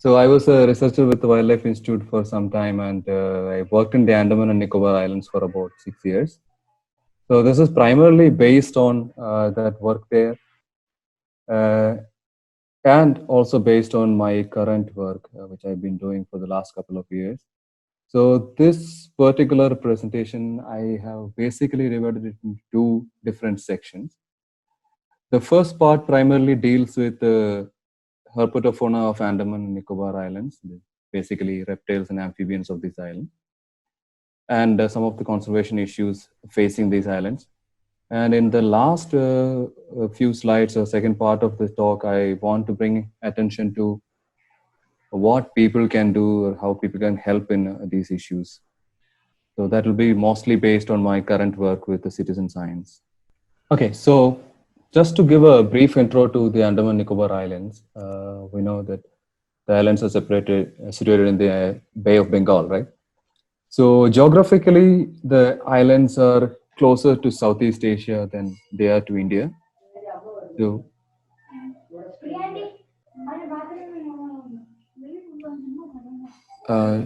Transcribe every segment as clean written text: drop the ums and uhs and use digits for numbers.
So I was a researcher with the Wildlife Institute for some time, and I worked in the Andaman and Nicobar Islands for about 6 years. So this is primarily based on that work there, uh, and also based on my current work, which I've been doing for the last couple of years. So this particular presentation, I have basically divided it into two different sections. The first part primarily deals with the herpetofauna of Andaman and Nicobar Islands, basically reptiles and amphibians of this island, and some of the conservation issues facing these islands. And in the last few slides, or second part of the talk, I want to bring attention to what people can do or how people can help in these issues. So that will be mostly based on my current work with the citizen science. Okay, so just to give a brief intro to the Andaman Nicobar Islands, we know that the islands are situated in the Bay of Bengal, right? So geographically, the islands are closer to Southeast Asia than they are to India. So uh,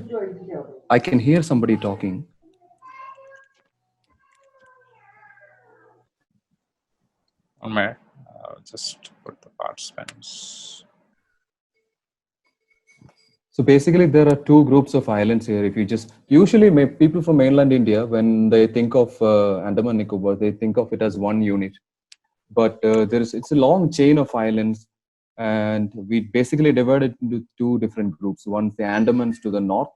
I can hear somebody talking. On my just put the participants. So basically, there are two groups of islands here. If you just usually people from mainland India, when they think of Andaman Nicobar, they think of it as one unit. But it's a long chain of islands, and we basically divide it into two different groups. One's the Andamans to the north,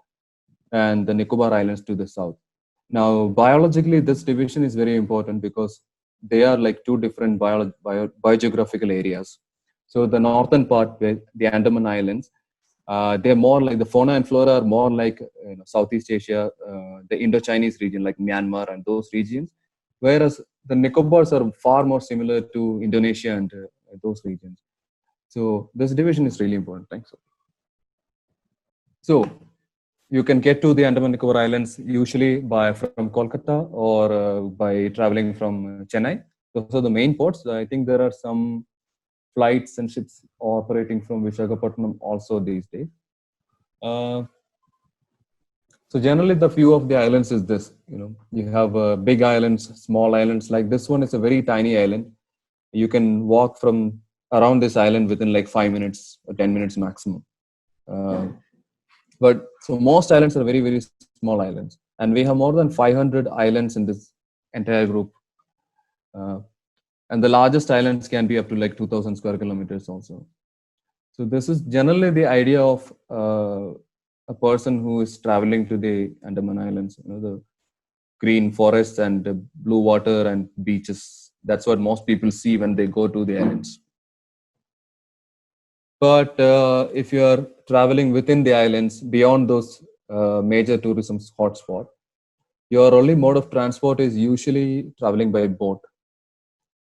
and the Nicobar Islands to the south. Now, biologically, this division is very important because they are like two different biogeographical areas. So the northern part, the Andaman Islands, they're more like the fauna and flora are more like Southeast Asia, the Indo-Chinese region, like Myanmar and those regions, whereas the Nicobars are far more similar to Indonesia and those regions. So this division is really important. Thanks. So you can get to the Andaman Nicobar Islands usually by from Kolkata or by traveling from Chennai. Those are the main ports. I think there are some flights and ships operating from Visakhapatnam also these days. So generally, the view of the islands is this. You have big islands, small islands. Like this one is a very tiny island. You can walk from around this island within like 5 minutes or 10 minutes maximum. But so most islands are very, very small islands, and we have more than 500 islands in this entire group. And the largest islands can be up to like 2,000 square kilometers also. So this is generally the idea of a person who is traveling to the Andaman Islands. The green forests and blue water and beaches. That's what most people see when they go to the islands. But if you are traveling within the islands, beyond those major tourism hotspots, your only mode of transport is usually traveling by boat.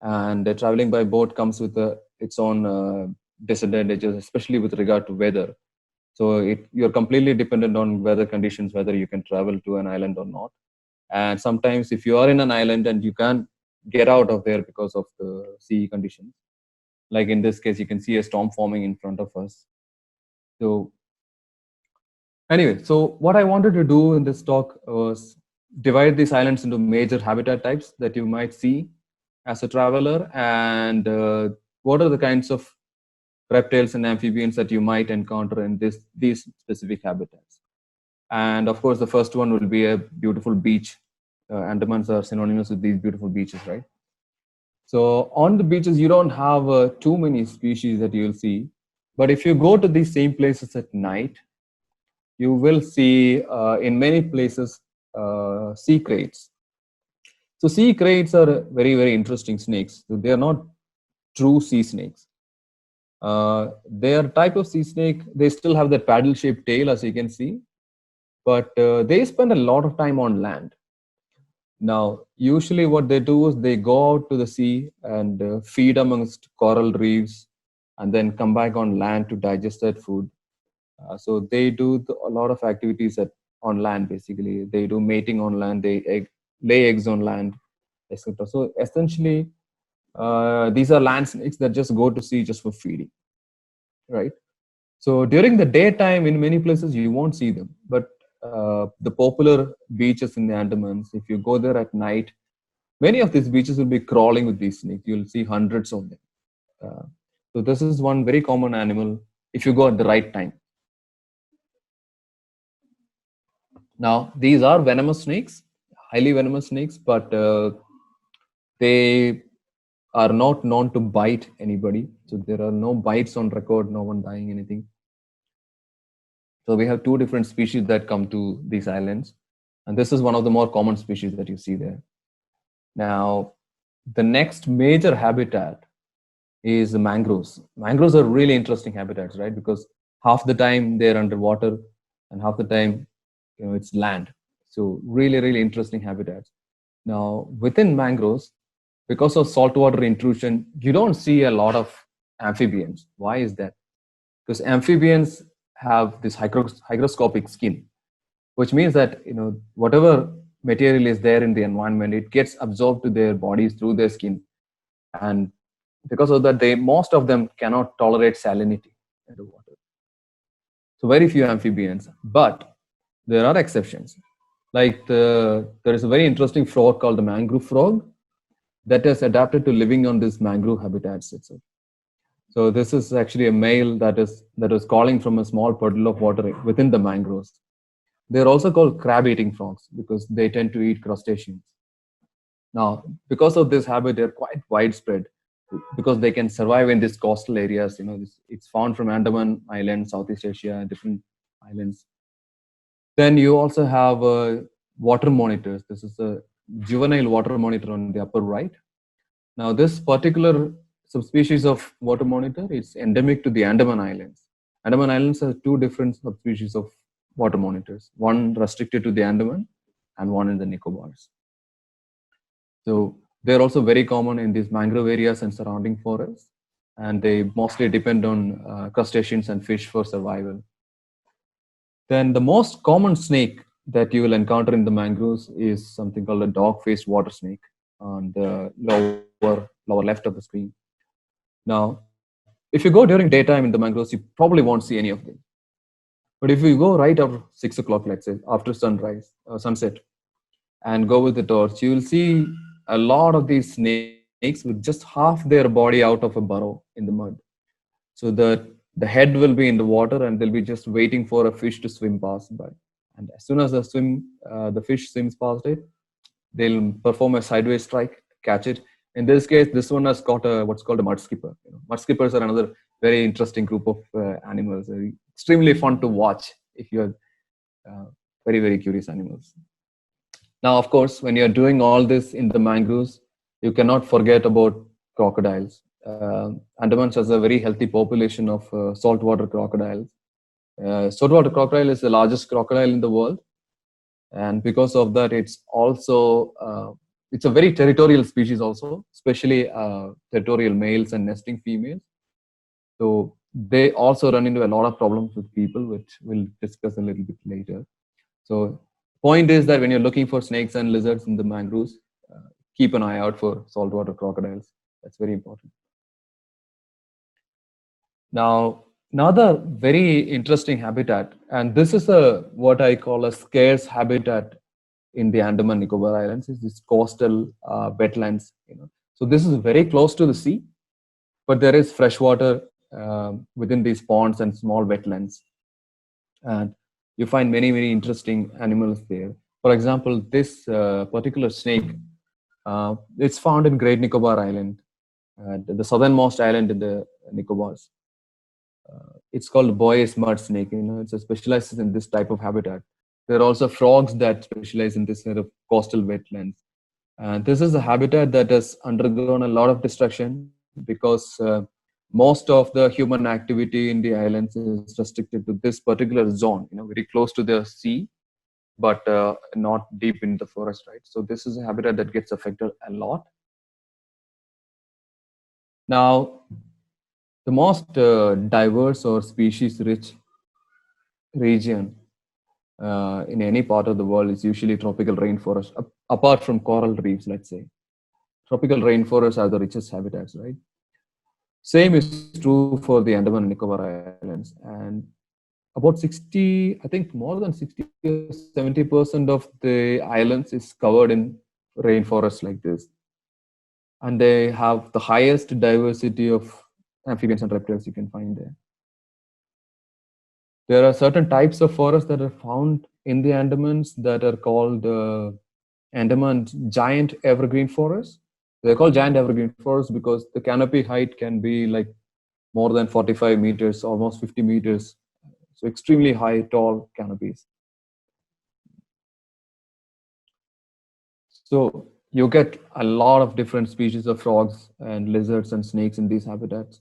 And traveling by boat comes with its own disadvantages, especially with regard to weather. So you're completely dependent on weather conditions, whether you can travel to an island or not. And sometimes if you are in an island and you can't get out of there because of the sea conditions, like in this case, you can see a storm forming in front of us. So anyway, so what I wanted to do in this talk was divide these islands into major habitat types that you might see as a traveler, and what are the kinds of reptiles and amphibians that you might encounter in these specific habitats. And of course, the first one will be a beautiful beach. Andamans are synonymous with these beautiful beaches, right? So on the beaches, you don't have too many species that you'll see. But if you go to these same places at night, you will see in many places sea kraits. So sea kraits are very, very interesting snakes. So they are not true sea snakes. They are type of sea snake. They still have that paddle-shaped tail, as you can see, but they spend a lot of time on land. Now, usually what they do is they go out to the sea and feed amongst coral reefs and then come back on land to digest that food. So they do a lot of activities on land, basically. They do mating on land, they lay eggs on land, etc. So essentially, these are land snakes that just go to sea just for feeding, right? So during the daytime, in many places you won't see them, but the popular beaches in the Andamans, if you go there at night, many of these beaches will be crawling with these snakes. You'll see hundreds of them. Uh, so this is one very common animal if you go at the right time. Now these are venomous snakes, highly venomous snakes, but they are not known to bite anybody. So there are no bites on record, no one dying anything. So we have two different species that come to these islands, and this is one of the more common species that you see there. Now, the next major habitat is the mangroves. Mangroves are really interesting habitats, right? Because half the time they're underwater, and half the time, it's land. So really, really interesting habitats. Now, within mangroves, because of saltwater intrusion, you don't see a lot of amphibians. Why is that? Because amphibians have this hygroscopic skin, which means that whatever material is there in the environment, it gets absorbed to their bodies through their skin, and because of that, most of them cannot tolerate salinity in the water. So very few amphibians, but there are exceptions. Like there is a very interesting frog called the mangrove frog that has adapted to living on this mangrove habitats itself. So this is actually a male that is calling from a small puddle of water within the mangroves. They're also called crab-eating frogs because they tend to eat crustaceans. Now, because of this habit, they're quite widespread because they can survive in these coastal areas. It's found from Andaman Island, Southeast Asia, different islands. Then you also have water monitors. This is a juvenile water monitor on the upper right. Now, this particular subspecies of water monitor is endemic to the Andaman Islands. Andaman Islands have two different subspecies of water monitors, one restricted to the Andaman and one in the Nicobars. So they're also very common in these mangrove areas and surrounding forests, and they mostly depend on crustaceans and fish for survival. Then the most common snake that you will encounter in the mangroves is something called a dog-faced water snake on the lower left of the screen. Now, if you go during daytime in the mangroves, you probably won't see any of them. But if you go right after 6 o'clock, let's say after sunset, and go with the torch, you will see a lot of these snakes with just half their body out of a burrow in the mud. So the head will be in the water, and they'll be just waiting for a fish to swim past by. And as soon as the fish swims past it, they'll perform a sideways strike, catch it. In this case, this one has got what's called a mud skipper. Mud skippers are another very interesting group of animals. They're extremely fun to watch if you're very, very curious animals. Now, of course, when you're doing all this in the mangroves, you cannot forget about crocodiles. Andaman has a very healthy population of saltwater crocodiles. Saltwater crocodile is the largest crocodile in the world, and because of that, it's a very territorial species also, especially territorial males and nesting females. So they also run into a lot of problems with people, which we'll discuss a little bit later. So point is that when you're looking for snakes and lizards in the mangroves, keep an eye out for saltwater crocodiles. That's very important. Now, another very interesting habitat, and this is what I call a scarce habitat in the Andaman Nicobar Islands, is this coastal wetlands. So this is very close to the sea, but there is fresh water within these ponds and small wetlands, and you find many, very interesting animals there. For example, this particular snake, it's found in Great Nicobar Island, the southernmost island in the Nicobars. It's called Boyes mud snake. It specializes in this type of habitat. There are also frogs that specialize in this kind of coastal wetlands. And this is a habitat that has undergone a lot of destruction because most of the human activity in the islands is restricted to this particular zone, very close to the sea, but not deep in the forest, right? So this is a habitat that gets affected a lot. Now, the most diverse or species-rich region in any part of the world is usually tropical rainforest, apart from coral reefs, let's say. Tropical rainforests are the richest habitats, right? Same is true for the Andaman and Nicobar Islands. And about 60, I think more than 60 or 70% of the islands is covered in rainforests like this. And they have the highest diversity of amphibians and reptiles you can find there. There are certain types of forests that are found in the Andamans that are called Andaman giant evergreen forests. They're called giant evergreen forests because the canopy height can be like more than 45 meters, almost 50 meters. So extremely high, tall canopies. So you get a lot of different species of frogs and lizards and snakes in these habitats.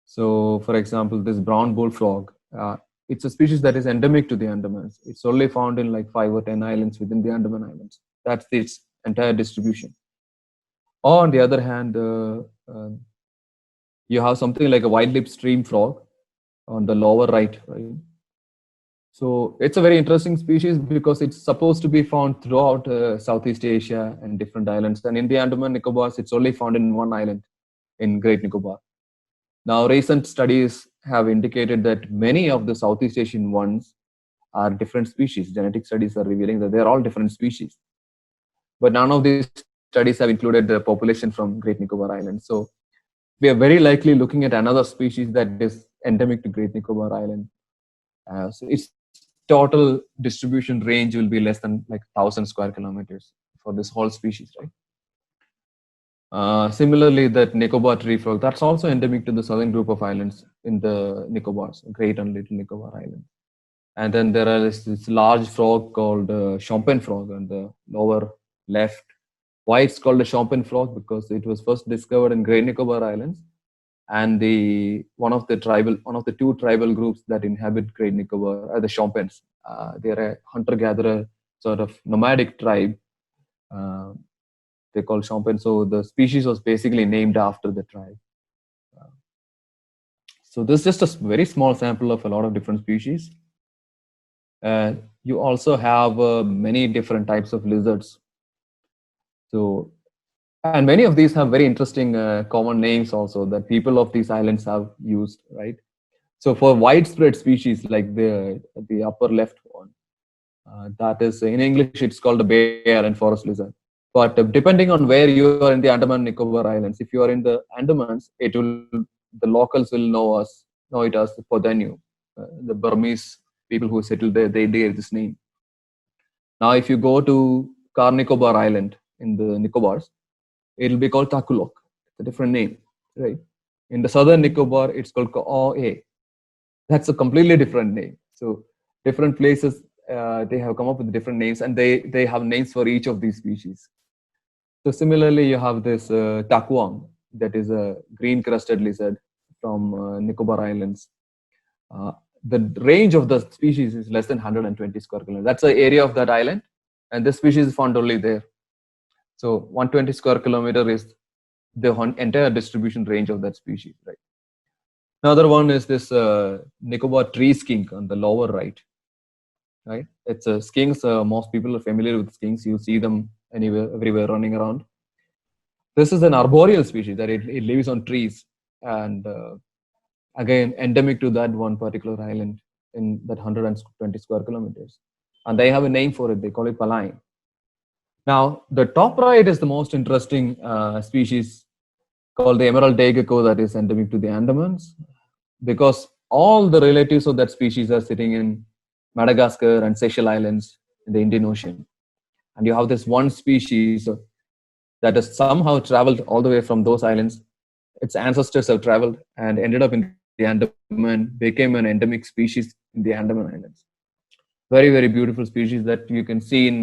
So, for example, this brown bullfrog, it's a species that is endemic to the Andamans. It's only found in like 5 or 10 islands within the Andaman Islands. That's its entire distribution. On the other hand, you have something like a wide-lipped stream frog on the lower right. So it's a very interesting species because it's supposed to be found throughout Southeast Asia and different islands. And in the Andaman Nicobars, it's only found in one island in Great Nicobar. Now, recent studies have indicated that many of the Southeast Asian ones are different species. Genetic studies are revealing that they're all different species. But none of these studies have included the population from Great Nicobar Island. So we are very likely looking at another species that is endemic to Great Nicobar Island. So its total distribution range will be less than like 1,000 square kilometers for this whole species, right? Similarly, that Nicobar tree frog, that's also endemic to the southern group of islands in the Nicobars, Great and Little Nicobar Island. And then there is this large frog called Champagne frog on the lower left. Why it's called a Champagne frog? Because it was first discovered in Great Nicobar Islands, and one of the two tribal groups that inhabit Great Nicobar are the Champagnes. They're a hunter-gatherer sort of nomadic tribe. They call Champagne. So the species was basically named after the tribe. So this is just a very small sample of a lot of different species. You also have many different types of lizards. So, and many of these have very interesting common names also that people of these islands have used, right? So for widespread species like the upper left one, that is in English it's called the Bay Island forest lizard. But depending on where you are in the Andaman Nicobar Islands, if you are in the Andamans, the locals will know it as the Podanu. The Burmese people who settled there, they gave this name. Now, if you go to Car Nicobar Island in the Nicobars, it will be called Takulok. It's a different name, right? In the southern Nicobar, it's called Ko'e. That's a completely different name. So different places, they have come up with different names, and they have names for each of these species. So similarly, you have this takuang, that is a green-crested lizard from Nicobar Islands. The range of the species is less than 120 square kilometers. That's the area of that island, and this species is found only there. So 120 square kilometer is the entire distribution range of that species, right? Another one is this Nicobar tree skink on the lower right. Right? It's skinks. Most people are familiar with skinks. You see them everywhere running around. This is an arboreal species that it lives on trees, and again endemic to that one particular island in that 120 square kilometers. And they have a name for it. They call it Palain. Now, the top right is the most interesting species called the emerald day gecko that is endemic to the Andamans, because all the relatives of that species are sitting in Madagascar and Seychelles Islands in the Indian Ocean. And you have this one species that has somehow traveled all the way from those islands. Its ancestors have traveled and ended up in the Andaman, became an endemic species in the Andaman Islands. Very, very beautiful species that you can see in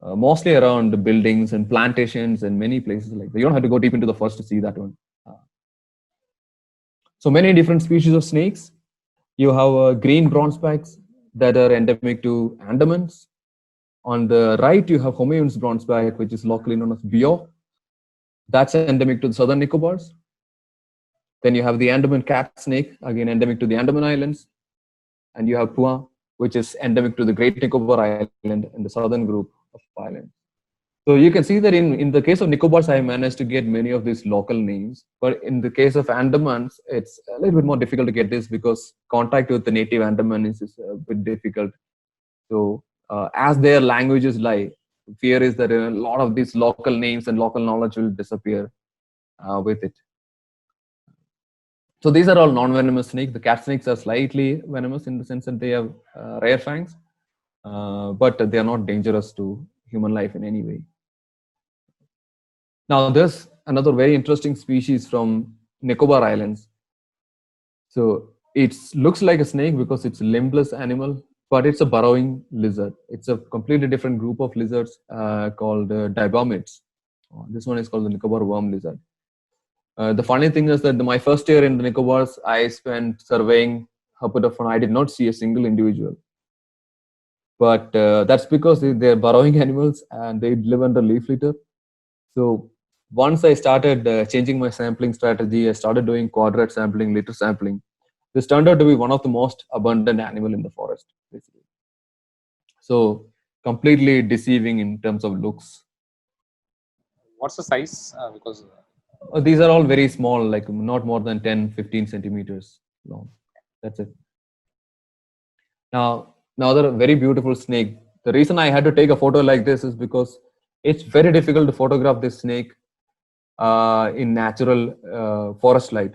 mostly around the buildings and plantations and many places like that. You don't have to go deep into the forest to see that one. So many different species of snakes. You have green bronzebacks that are endemic to Andamans. On the right, you have Homayun's bronzeback, which is locally known as Bio. That's endemic to the southern Nicobars. Then you have the Andaman cat snake, again endemic to the Andaman Islands. And you have Pua, which is endemic to the Great Nicobar Island in the southern group of islands. So you can see that in the case of Nicobars, I managed to get many of these local names. But in the case of Andamans, it's a little bit more difficult to get this because contact with the native Andaman is a bit difficult. So as their languages lie, fear is that a lot of these local names and local knowledge will disappear with it. So these are all non-venomous snakes. The cat snakes are slightly venomous in the sense that they have rare fangs, but they are not dangerous to human life in any way. Now, there's another very interesting species from Nicobar Islands. So it looks like a snake because it's a limbless animal, but it's a burrowing lizard. It's a completely different group of lizards called dibomids. This one is called the Nicobar worm lizard. The funny thing is that my first year in the Nicobars, I spent surveying Herpetophon. I did not see a single individual. But that's because they're burrowing animals and they live under leaf litter. So once I started changing my sampling strategy, I started doing quadrat sampling, litter sampling. This turned out to be one of the most abundant animal in the forest, basically. So completely deceiving in terms of looks. What's the size? Because These are all very small, like not more than 10, 15 centimeters long. That's it. Now, another very beautiful snake. The reason I had to take a photo like this is because it's very difficult to photograph this snake in natural forest light.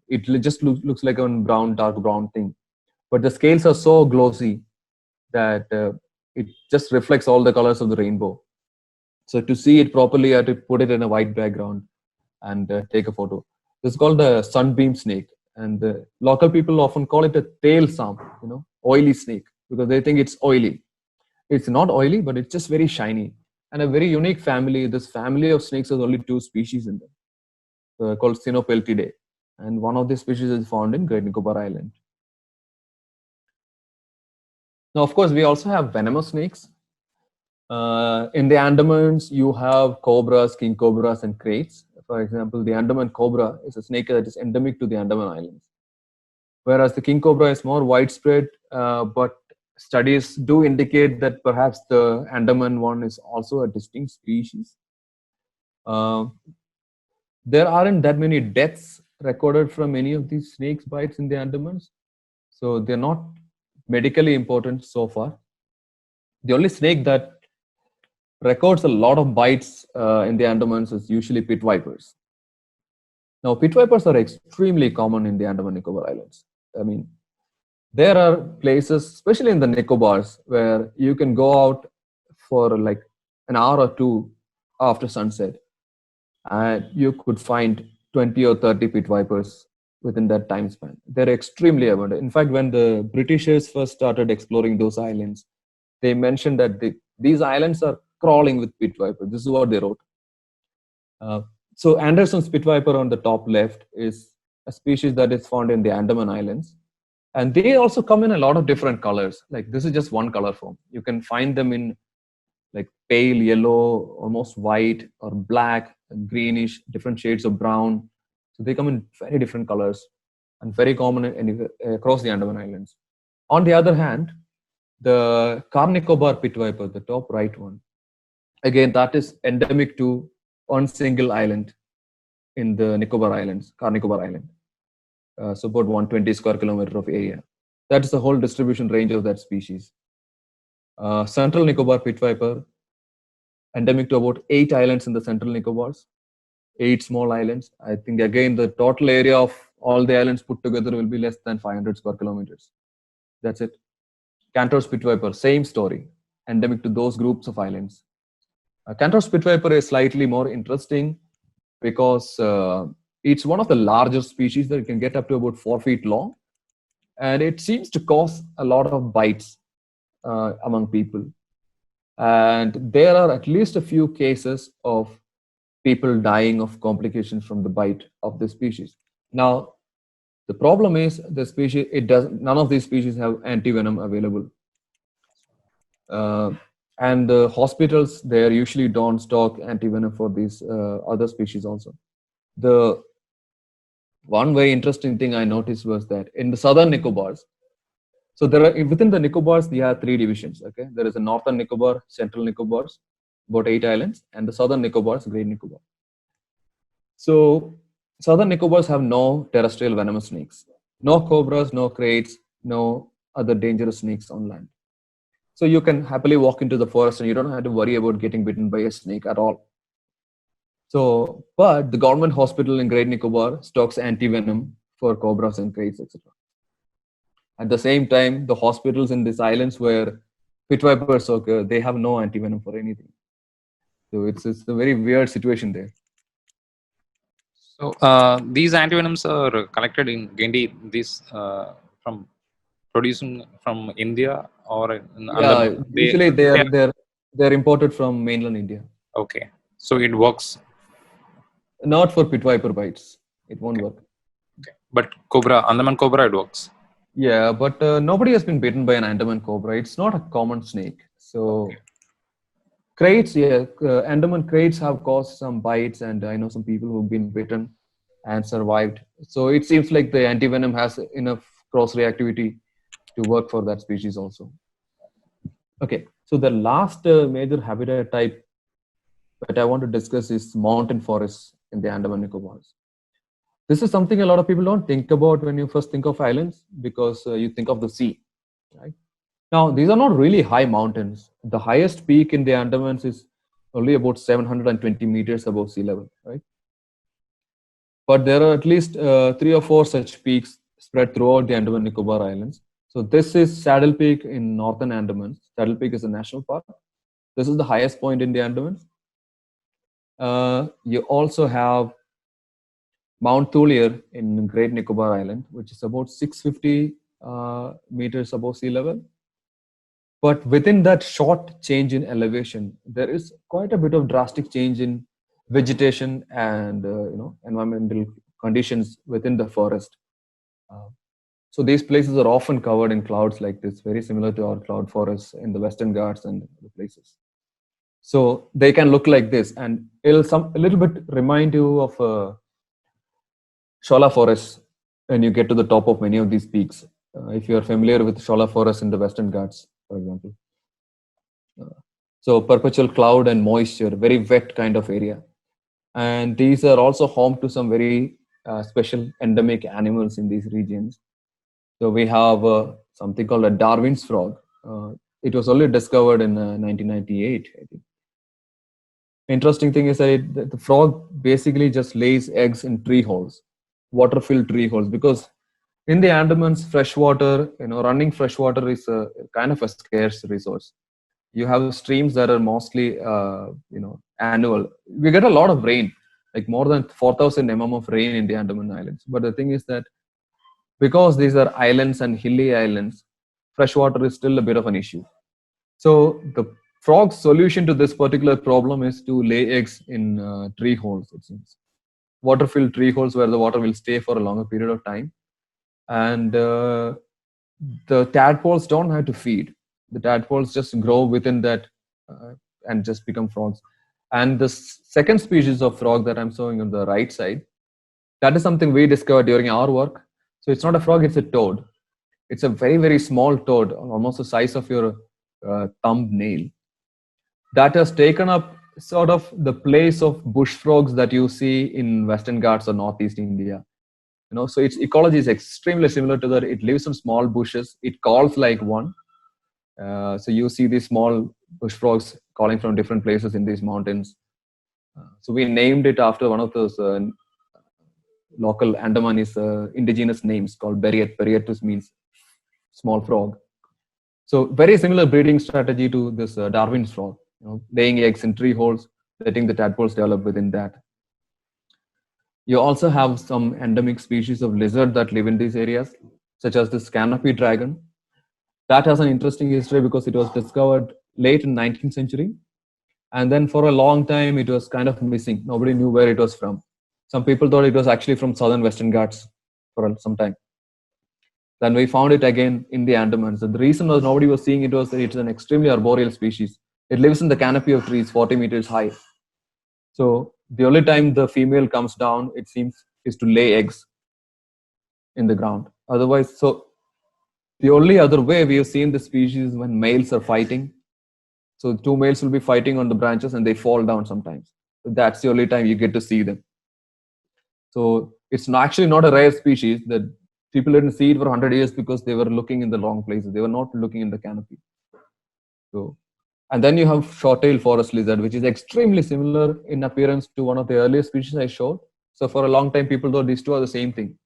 It just looks like a brown, dark brown thing. But the scales are so glossy that it just reflects all the colors of the rainbow. So to see it properly, I had to put it in a white background and take a photo. This is called the sunbeam snake, and the local people often call it a tail sam, oily snake, because they think it's oily. It's not oily, but it's just very shiny and a very unique family. This family of snakes has only two species in them, called Cynopeltidae, and one of these species is found in Great Nicobar Island. Now, of course, we also have venomous snakes. In the Andamans, you have cobras, king cobras, and kraits. For example, the Andaman cobra is a snake that is endemic to the Andaman Islands, whereas the king cobra is more widespread, but studies do indicate that perhaps the Andaman one is also a distinct species. There aren't that many deaths recorded from any of these snakes bites in the Andamans, so they're not medically important so far. The only snake that records a lot of bites in the Andamans is usually pit vipers. Now, pit vipers are extremely common in the Andaman Nicobar Islands. I mean, there are places, especially in the Nicobars, where you can go out for like an hour or two after sunset, and you could find 20 or 30 pit vipers within that time span. They're extremely abundant. In fact, when the Britishers first started exploring those islands, they mentioned that these islands are crawling with pit vipers. This is what they wrote. So Anderson's pit viper on the top left is a species that is found in the Andaman Islands. And they also come in a lot of different colors. Like this is just one color form. You can find them in like pale yellow, almost white, or black, greenish, different shades of brown. So they come in very different colors and very common across the Andaman Islands. On the other hand, the Car-Nicobar pit viper, the top right one, again, that is endemic to one single island in the Nicobar Islands, Car-Nicobar Island. So about 120 square kilometer of area. That is the whole distribution range of that species. Central Nicobar pit viper, endemic to about 8 islands in the Central Nicobars, 8 small islands. I think again the total area of all the islands put together will be less than 500 square kilometers. That's it. Cantor's pit viper, same story, endemic to those groups of islands. Cantor's pit viper is slightly more interesting because it's one of the larger species that can get up to about 4 feet long, and it seems to cause a lot of bites among people. And there are at least a few cases of people dying of complications from the bite of this species. Now, the problem is the species, none of these species have anti-venom available. And the hospitals there usually don't stock anti-venom for these other species also. The one very interesting thing I noticed was that in the southern Nicobars, so there are within the Nicobars, we have 3 divisions. Okay, there is a northern Nicobar, central Nicobars, about 8 islands, and the Southern Nicobars, Great Nicobar. So Southern Nicobars have no terrestrial venomous snakes, no cobras, no kraits, no other dangerous snakes on land. So you can happily walk into the forest and you don't have to worry about getting bitten by a snake at all. So, but the government hospital in Great Nicobar stocks anti-venom for cobras and kraits, etc. At the same time, the hospitals in these islands where pit vipers occur, they have no anti-venom for anything. So it's a very weird situation there. So these antivenoms are collected in Guindy. These from producing from India or in Yeah, Andaman. usually they're imported from mainland India. Okay. So it works. Not for pit viper bites. It won't Okay. work. Okay. But Cobra, Andaman Cobra, it works. Yeah, but nobody has been bitten by an Andaman cobra. It's not a common snake. So kraits, yeah, Andaman kraits have caused some bites, and I know some people who've been bitten and survived. So it seems like the antivenom has enough cross reactivity to work for that species also. Okay, so the last major habitat type that I want to discuss is mountain forests in the Andaman Nicobars. This is something a lot of people don't think about when you first think of islands because you think of the sea, right? Now, these are not really high mountains. The highest peak in the Andamans is only about 720 meters above sea level, right? But there are at least 3 or 4 such peaks spread throughout the Andaman Nicobar Islands. So this is Saddle Peak in northern Andaman. Saddle Peak is a national park. This is the highest point in the Andamans. You also have Mount Thulier in Great Nicobar Island, which is about 650 meters above sea level. But within that short change in elevation, there is quite a bit of drastic change in vegetation and environmental conditions within the forest. Uh, so these places are often covered in clouds like this, very similar to our cloud forests in the Western Ghats and other places. So they can look like this, and it'll a little bit remind you of Shola forests when you get to the top of many of these peaks. If you are familiar with Shola forests in the Western Ghats, for example. So perpetual cloud and moisture, very wet kind of area. And these are also home to some very special endemic animals in these regions. So we have something called a Darwin's frog. It was only discovered in 1998, I think. Interesting thing is that the frog basically just lays eggs in tree holes, water-filled tree holes, because in the Andamans, freshwater, running freshwater is a kind of a scarce resource. You have streams that are mostly, annual. We get a lot of rain, like more than 4,000 mm of rain in the Andaman Islands. But the thing is that because these are islands and hilly islands, freshwater is still a bit of an issue. So the frog's solution to this particular problem is to lay eggs in tree holes, it seems. Water-filled tree holes where the water will stay for a longer period of time. And the tadpoles don't have to feed. The tadpoles just grow within that and just become frogs. And the second species of frog that I'm showing on the right side, that is something we discovered during our work. So it's not a frog, it's a toad. It's a very, very small toad, almost the size of your thumbnail, that has taken up sort of the place of bush frogs that you see in Western Ghats or Northeast India. So its ecology is extremely similar to that. It lives in small bushes. It calls like one. So you see these small bush frogs calling from different places in these mountains. So we named it after one of those local Andamanese indigenous names called Beriat. Beriatus means small frog. So very similar breeding strategy to this Darwin's frog, laying eggs in tree holes, letting the tadpoles develop within that. You also have some endemic species of lizard that live in these areas, such as this canopy dragon. That has an interesting history because it was discovered late in 19th century. And then for a long time, it was kind of missing. Nobody knew where it was from. Some people thought it was actually from southern Western Ghats for some time. Then we found it again in the Andamans. And the reason was nobody was seeing it was that it's an extremely arboreal species. It lives in the canopy of trees 40 meters high. So the only time the female comes down, it seems, is to lay eggs in the ground. Otherwise, so the only other way we have seen the species when males are fighting. So two males will be fighting on the branches and they fall down sometimes. So that's the only time you get to see them. So it's actually not a rare species that people didn't see it for 100 years because they were looking in the wrong places. They were not looking in the canopy. So, and then you have short-tailed forest lizard, which is extremely similar in appearance to one of the earlier species I showed. So for a long time, people thought these two are the same thing,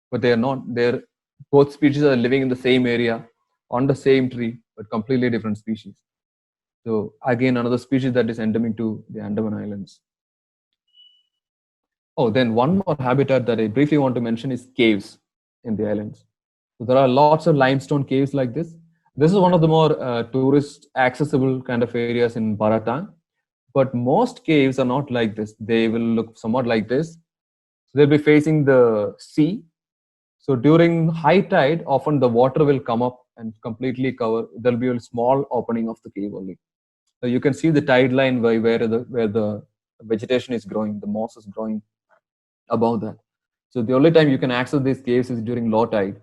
but they are not. They're both species are living in the same area on the same tree, but completely different species. So again, another species that is endemic to the Andaman Islands. Oh, then one more habitat that I briefly want to mention is caves in the islands. So there are lots of limestone caves like this. This is one of the more tourist accessible kind of areas in Baratang. But most caves are not like this. They will look somewhat like this. They'll be facing the sea. So during high tide, often the water will come up and completely cover. There'll be a small opening of the cave only. So you can see the tide line where the vegetation is growing, the moss is growing above that. So the only time you can access these caves is during low tide.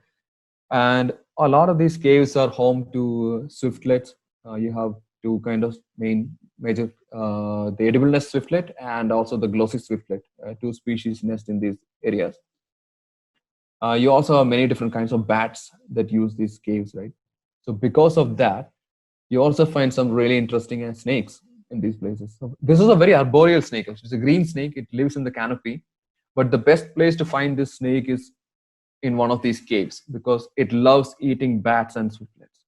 And a lot of these caves are home to swiftlets. You have two kind of major, the edible nest swiftlet and also the glossy swiftlet. Two species nest in these areas. You also have many different kinds of bats that use these caves, right? So because of that, you also find some really interesting snakes in these places. So this is a very arboreal snake. It's a green snake. It lives in the canopy. But the best place to find this snake is in one of these caves because it loves eating bats and swiftlets.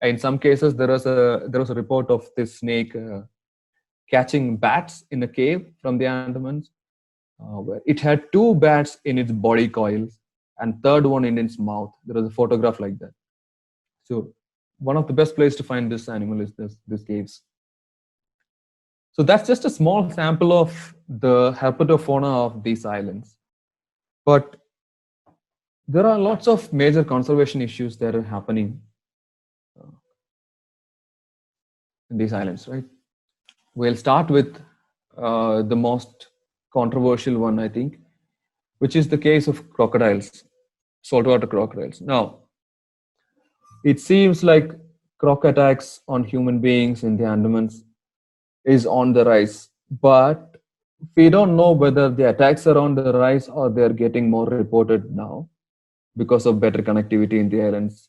In some cases, there was a report of this snake catching bats in a cave from the Andamans, where it had two bats in its body coils and third one in its mouth. There was a photograph like that. So one of the best places to find this animal is this caves. So that's just a small sample of the herpetofauna of these islands. But there are lots of major conservation issues that are happening in these islands, right? We'll start with the most controversial one, I think, which is the case of crocodiles, saltwater crocodiles. Now, it seems like croc attacks on human beings in the Andamans is on the rise, but we don't know whether the attacks are on the rise or they're getting more reported now because of better connectivity in the islands.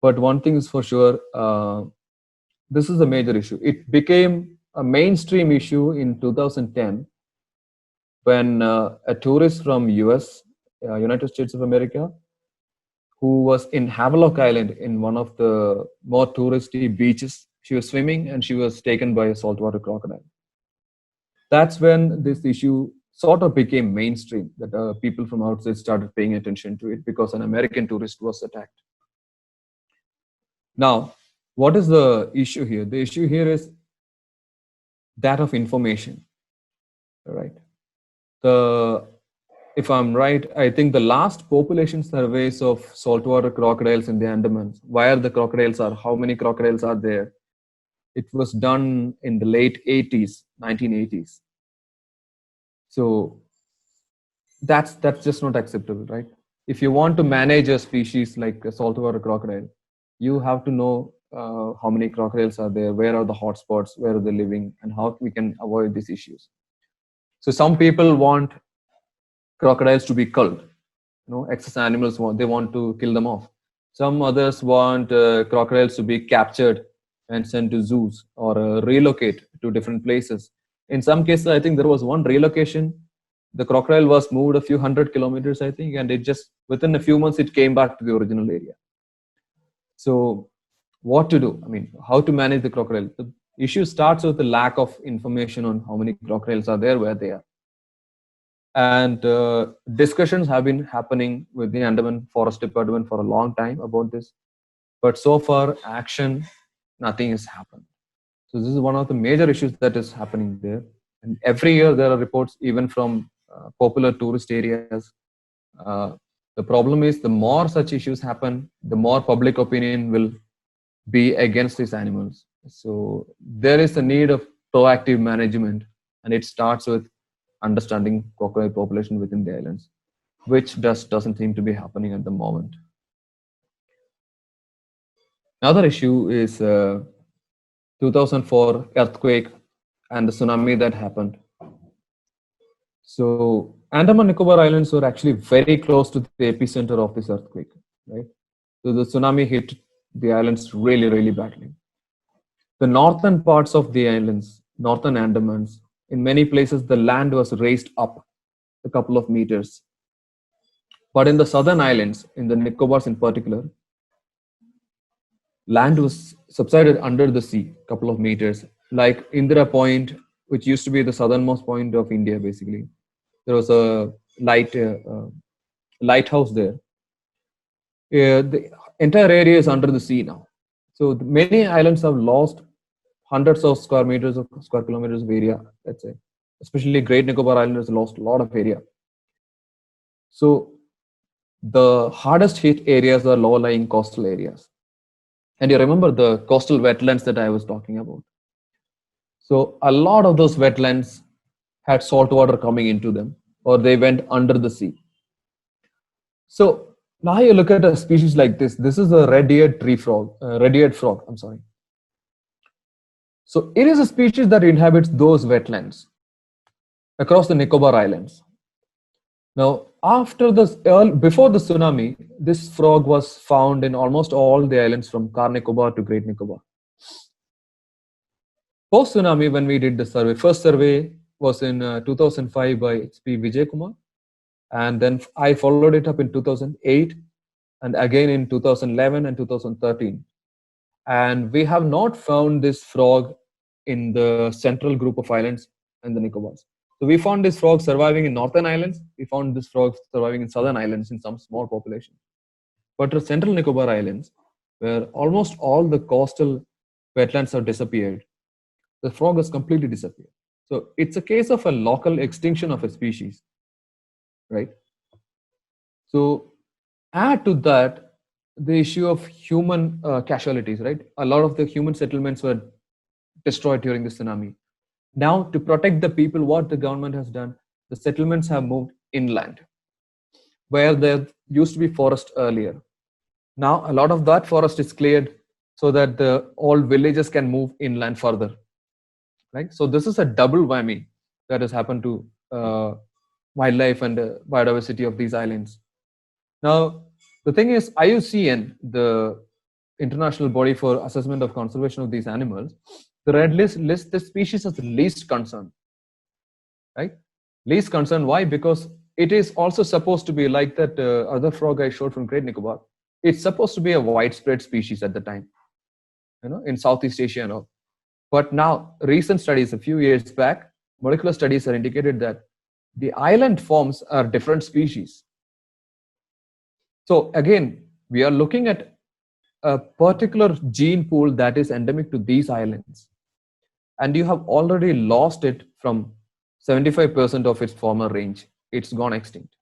But one thing is for sure, this is a major issue. It became a mainstream issue in 2010 when a tourist from US, United States of America, who was in Havelock Island in one of the more touristy beaches. She was swimming and she was taken by a saltwater crocodile. That's when this issue sort of became mainstream, that people from outside started paying attention to it because an American tourist was attacked. Now, what is the issue here? The issue here is that of information, right? If I'm right, I think the last population surveys of saltwater crocodiles in the Andamans, where the crocodiles are, how many crocodiles are there, it was done in the late 80s, 1980s. So that's just not acceptable, right? If you want to manage a species like a saltwater crocodile, you have to know how many crocodiles are there, where are the hotspots, where are they living, and how we can avoid these issues. So some people want crocodiles to be culled. Excess animals they want to kill them off. Some others want crocodiles to be captured and sent to zoos or relocate to different places. In some cases, I think there was one relocation. The crocodile was moved a few hundred kilometers, I think, and it just within a few months it came back to the original area. So, what to do? I mean, how to manage the crocodile? The issue starts with the lack of information on how many crocodiles are there, where they are. And discussions have been happening with the Andaman Forest Department for a long time about this. But so far, nothing has happened. So this is one of the major issues that is happening there. And every year there are reports, even from popular tourist areas. The problem is the more such issues happen, the more public opinion will be against these animals. So there is a need of proactive management, and it starts with understanding crocodile population within the islands, which doesn't seem to be happening at the moment. Another issue is 2004 earthquake and the tsunami that happened. So Andaman Nicobar Islands were actually very close to the epicenter of this earthquake, right? So the tsunami hit the islands really, really badly. The northern parts of the islands, northern Andamans, in many places the land was raised up a couple of meters. But in the southern islands, in the Nicobars in particular, land was subsided under the sea a couple of meters. Like Indira Point, which used to be the southernmost point of India, basically. There was a lighthouse there. The entire area is under the sea now. So many islands have lost hundreds of square meters of square kilometers of area, let's say. Especially Great Nicobar Island has lost a lot of area. So the hardest hit areas are low-lying coastal areas. And you remember the coastal wetlands that I was talking about. So a lot of those wetlands had salt water coming into them, or they went under the sea. So now you look at a species like this. This is a red-eared frog. I'm sorry. So it is a species that inhabits those wetlands across the Nicobar Islands. Now, before the tsunami, this frog was found in almost all the islands from Car Nicobar to Great Nicobar. Post tsunami, when we did the survey, first survey was in 2005 by H.P. Vijay Kumar, and then I followed it up in 2008, and again in 2011 and 2013. And we have not found this frog in the central group of islands in the Nicobars. So we found this frog surviving in northern islands. We found this frog surviving in southern islands in some small population. But the central Nicobar Islands, where almost all the coastal wetlands have disappeared, the frog has completely disappeared. So it's a case of a local extinction of a species, right? So add to that the issue of human casualties, right? A lot of the human settlements were destroyed during the tsunami. Now, to protect the people, what the government has done, the settlements have moved inland, where there used to be forest earlier. Now, a lot of that forest is cleared so that the all villages can move inland further, right? So this is a double whammy that has happened to wildlife and biodiversity of these islands. Now, the thing is, IUCN, the international body for assessment of conservation of these animals, the red list lists the species as the least concern, right? Least concern. Why? Because it is also supposed to be like that other frog I showed from Great Nicobar. It's supposed to be a widespread species at the time, in Southeast Asia and all. But now, recent studies a few years back, molecular studies have indicated that the island forms are different species. So again, we are looking at a particular gene pool that is endemic to these islands. And you have already lost it from 75% of its former range. It's gone extinct.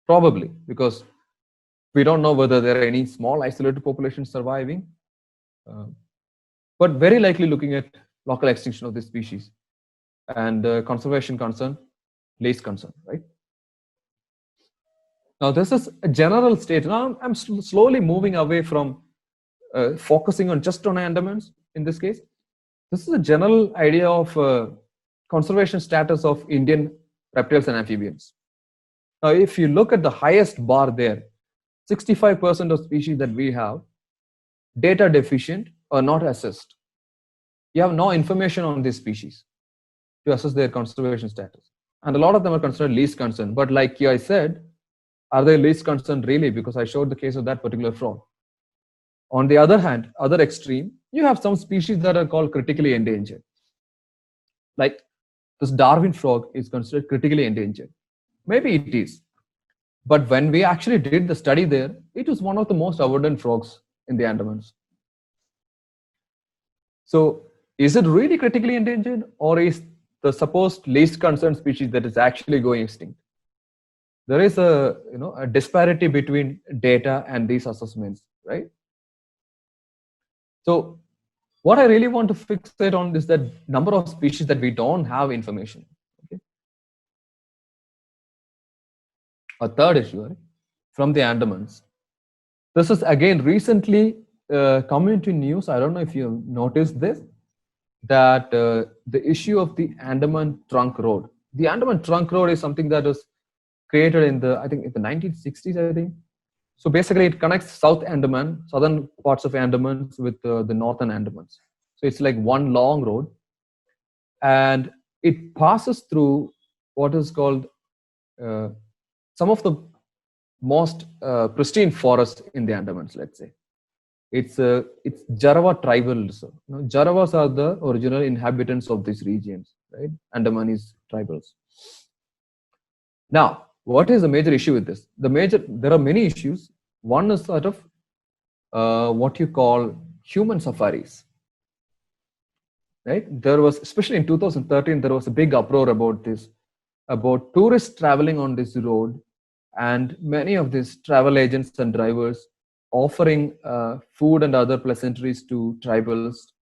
Probably because we don't know whether there are any small isolated populations surviving. But very likely looking at local extinction of this species. And conservation concern, least concern, right? Now, this is a general state. Now, I'm slowly moving away from focusing on just on Andamans in this case. This is a general idea of conservation status of Indian reptiles and amphibians. Now, if you look at the highest bar there, 65% of species that we have, data deficient or not assessed. You have no information on these species to assess their conservation status. And a lot of them are considered least concern. But like I said, are they least concerned really? Because I showed the case of that particular frog. On the other hand, other extreme, you have some species that are called critically endangered. Like this Darwin frog is considered critically endangered. Maybe it is. But when we actually did the study there, it was one of the most abundant frogs in the Andamans. So is it really critically endangered, or is the supposed least concerned species that is actually going extinct? There is a disparity between data and these assessments, right? So what I really want to fixate on is that number of species that we don't have information. Okay? A third issue, right? From the Andamans. This is again recently come into news. I don't know if you noticed this. that the issue of the Andaman Trunk Road. The Andaman Trunk Road is something that was created in the, I think, in the 1960s, I think. So basically, it connects South Andaman, southern parts of Andamans with the northern Andamans. So it's like one long road, and it passes through what is called uh, some of the most pristine forests in the Andamans. Let's say it's Jarawa tribal reserve. Jarawas are the original inhabitants of these regions, right? Andamanese tribals. Now, what is the major issue with this? There are many issues. One is sort of what you call human safaris, right? There was, especially in 2013, there was a big uproar about this, about tourists traveling on this road, and many of these travel agents and drivers offering food and other pleasantries to tribals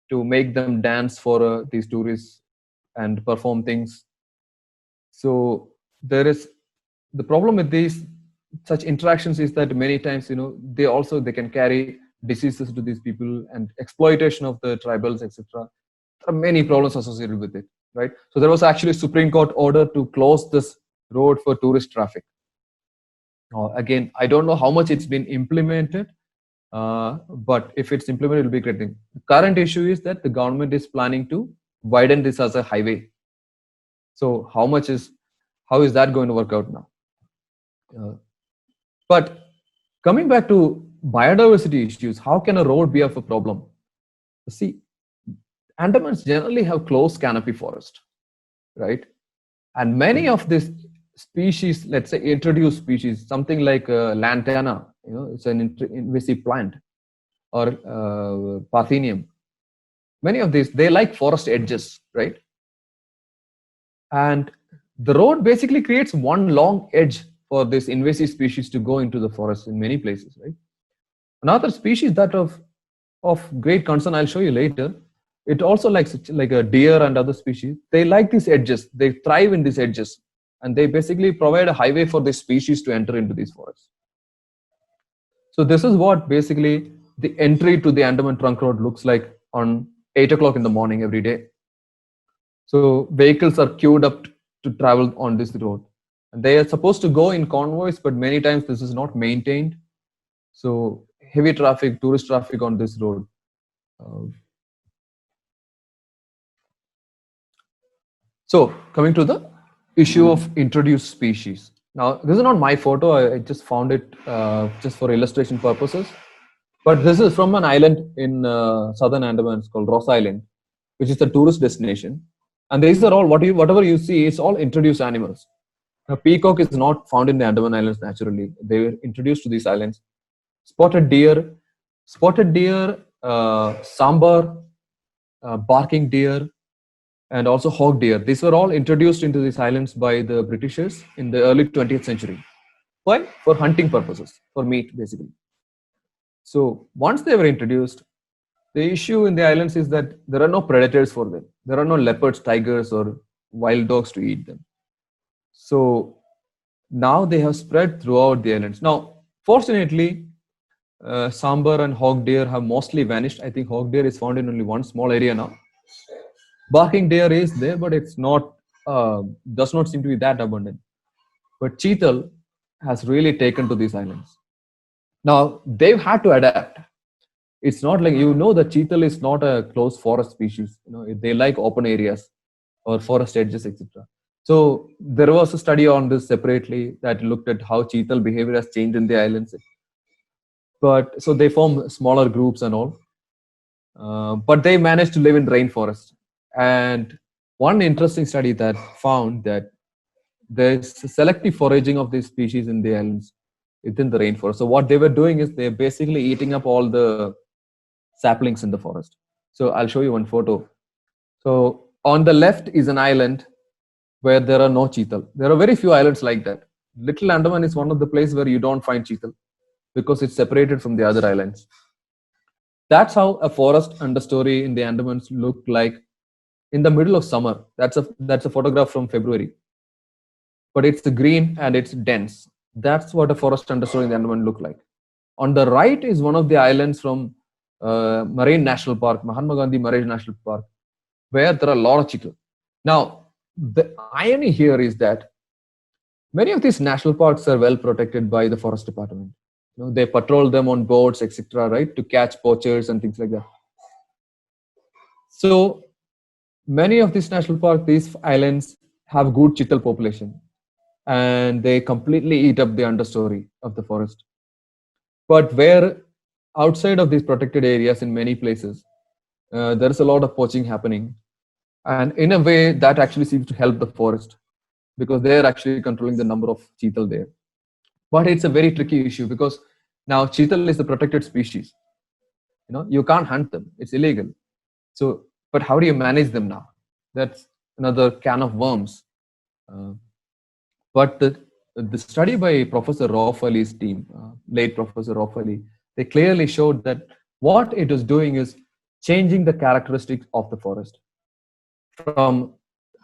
to make them dance for these tourists and perform things. So there is the problem with these such interactions is that many times, they can carry diseases to these people and exploitation of the tribals, etc. There are many problems associated with it, right? So there was actually a Supreme Court order to close this road for tourist traffic. Again, I don't know how much it's been implemented, but if it's implemented, it'll be a great thing. The current issue is that the government is planning to widen this as a highway. So how is that going to work out now? But coming back to biodiversity issues, how can a road be of a problem? See, Andamans generally have close canopy forest, right? And many of these species, let's say introduced species, something like lantana, it's an invasive plant, or parthenium. Many of these, they like forest edges, right? And the road basically creates one long edge for this invasive species to go into the forest in many places, right? Another species that of great concern, I'll show you later, it also likes like a deer and other species. They like these edges. They thrive in these edges, and they basically provide a highway for this species to enter into these forests. So this is what basically the entry to the Andaman Trunk Road looks like on 8 o'clock in the morning every day. So vehicles are queued up to travel on this road. And they are supposed to go in convoys, but many times this is not maintained. So heavy traffic, tourist traffic on this road. So coming to the issue of introduced species. Now, this is not my photo. I just found it just for illustration purposes. But this is from an island in southern Andaman called Ross Island, which is a tourist destination. And these are all, whatever you see, it's all introduced animals. Now, peacock is not found in the Andaman Islands naturally. They were introduced to these islands. Spotted deer, sambar, barking deer, and also hog deer. These were all introduced into these islands by the Britishers in the early 20th century. Why? For hunting purposes, for meat, basically. So once they were introduced, the issue in the islands is that there are no predators for them. There are no leopards, tigers, or wild dogs to eat them. So now they have spread throughout the islands. Now, fortunately, sambar and hog deer have mostly vanished. I think hog deer is found in only one small area now. Barking deer is there, but it's not does not seem to be that abundant. But cheetal has really taken to these islands. Now they've had to adapt. It's not like the cheetal is not a closed forest species. They like open areas or forest edges, etc. So there was a study on this separately that looked at how cheetal behavior has changed in the islands. But so they form smaller groups and all. But they managed to live in rainforest. And one interesting study that found that there's selective foraging of these species in the islands within the rainforest. So what they were doing is they're basically eating up all the saplings in the forest. So I'll show you one photo. So on the left is an island where there are no cheetal. There are very few islands like that. Little Andaman is one of the places where you don't find cheetal because it's separated from the other islands. That's how a forest understory in the Andamans look like in the middle of summer. That's a photograph from February. But it's green and it's dense. That's what a forest understory in the Andaman look like. On the right is one of the islands from Marine National Park, Mahatma Gandhi Marine National Park. where there are a lot of cheetah. Now, the irony here is that many of these national parks are well protected by the forest department. They patrol them on boats, etc., right, to catch poachers and things like that. So many of these national parks, these islands have good chital population, and they completely eat up the understory of the forest. But where outside of these protected areas, in many places, there is a lot of poaching happening, and in a way that actually seems to help the forest because they are actually controlling the number of cheetal there. But it's a very tricky issue because now cheetal is a protected species. You can't hunt them; it's illegal. So, but how do you manage them now? That's another can of worms. Uh, but the study by Professor Rauf Ali's team, late Professor Rauf Ali, they clearly showed that what it is doing is changing the characteristics of the forest from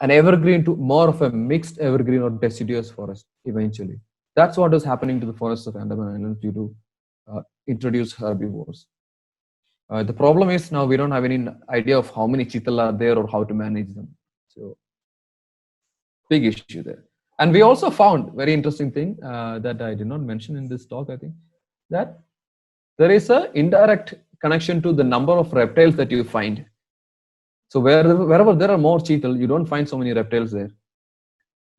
an evergreen to more of a mixed evergreen or deciduous forest eventually. That's what is happening to the forests of Andaman Islands due to introduced herbivores. The problem is now we don't have any idea of how many cheetal are there or how to manage them. So, big issue there. And we also found very interesting thing that I did not mention in this talk. I think that there is a indirect connection to the number of reptiles that you find. So wherever there are more cheetal, you don't find so many reptiles there.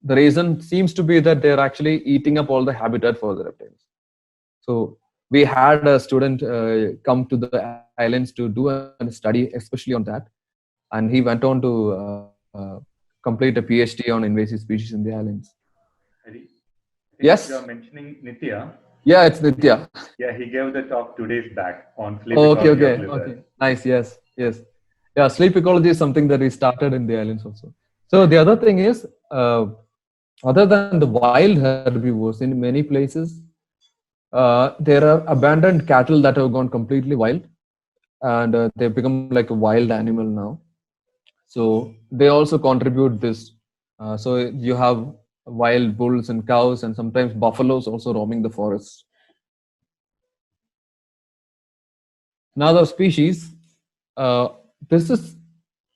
The reason seems to be that they're actually eating up all the habitat for the reptiles. So we had a student come to the islands to do a study, especially on that, and he went on to complete a PhD on invasive species in the islands. Hari, Yes. You are mentioning Nitya. Yeah, it's Nitya. Yeah, he gave the talk 2 days back on sleep Okay, ecology okay, of lizards. okay. Nice. Yes, yes. Yeah, sleep ecology is something that we started in the islands also. So the other thing is, other than the wild herbivores, in many places, there are abandoned cattle that have gone completely wild, and they've become like a wild animal now. So they also contribute this. So you have wild bulls and cows, and sometimes buffaloes also roaming the forests. Another species. This is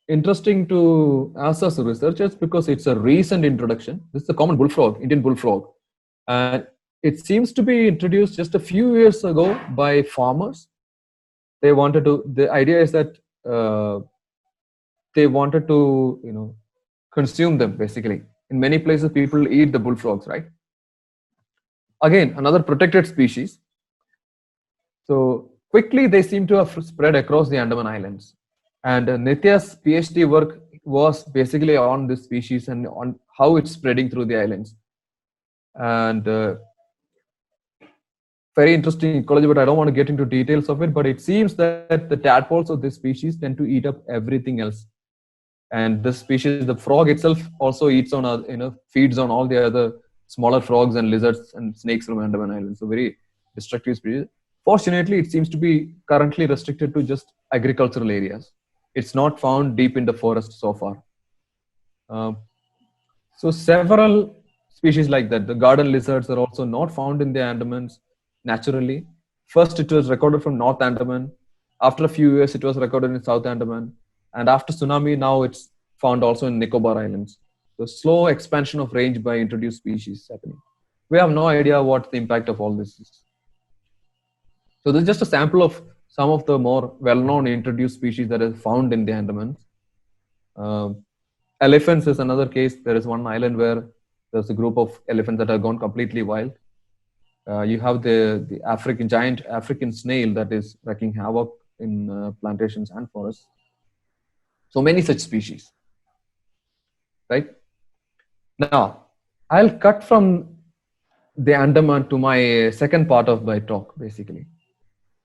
interesting to us as researchers because it's a recent introduction. This is a common bullfrog, Indian bullfrog, and it seems to be introduced just a few years ago by farmers. They wanted to. The idea is that they wanted to, consume them basically. In many places, people eat the bullfrogs, right? Again, another protected species. So quickly, they seem to have spread across the Andaman Islands. And Nitya's PhD work was basically on this species and on how it's spreading through the islands. And very interesting ecology, but I don't want to get into details of it. But it seems that the tadpoles of this species tend to eat up everything else. And this species, the frog itself, also eats on, feeds on all the other smaller frogs and lizards and snakes from Andaman Islands. So very destructive species. Fortunately, it seems to be currently restricted to just agricultural areas. It's not found deep in the forest so far. So several species like that. The garden lizards are also not found in the Andamans naturally. First, it was recorded from North Andaman. After a few years, it was recorded in South Andaman. And after tsunami, now it's found also in Nicobar Islands. The slow expansion of range by introduced species happening. We have no idea what the impact of all this is. So this is just a sample of some of the more well-known introduced species that are found in the Andamans. Elephants is another case. There is one island where there's a group of elephants that have gone completely wild. You have the giant African snail that is wreaking havoc in plantations and forests. So many such species, right? Now, I'll cut from the Andaman to my second part of my talk, basically,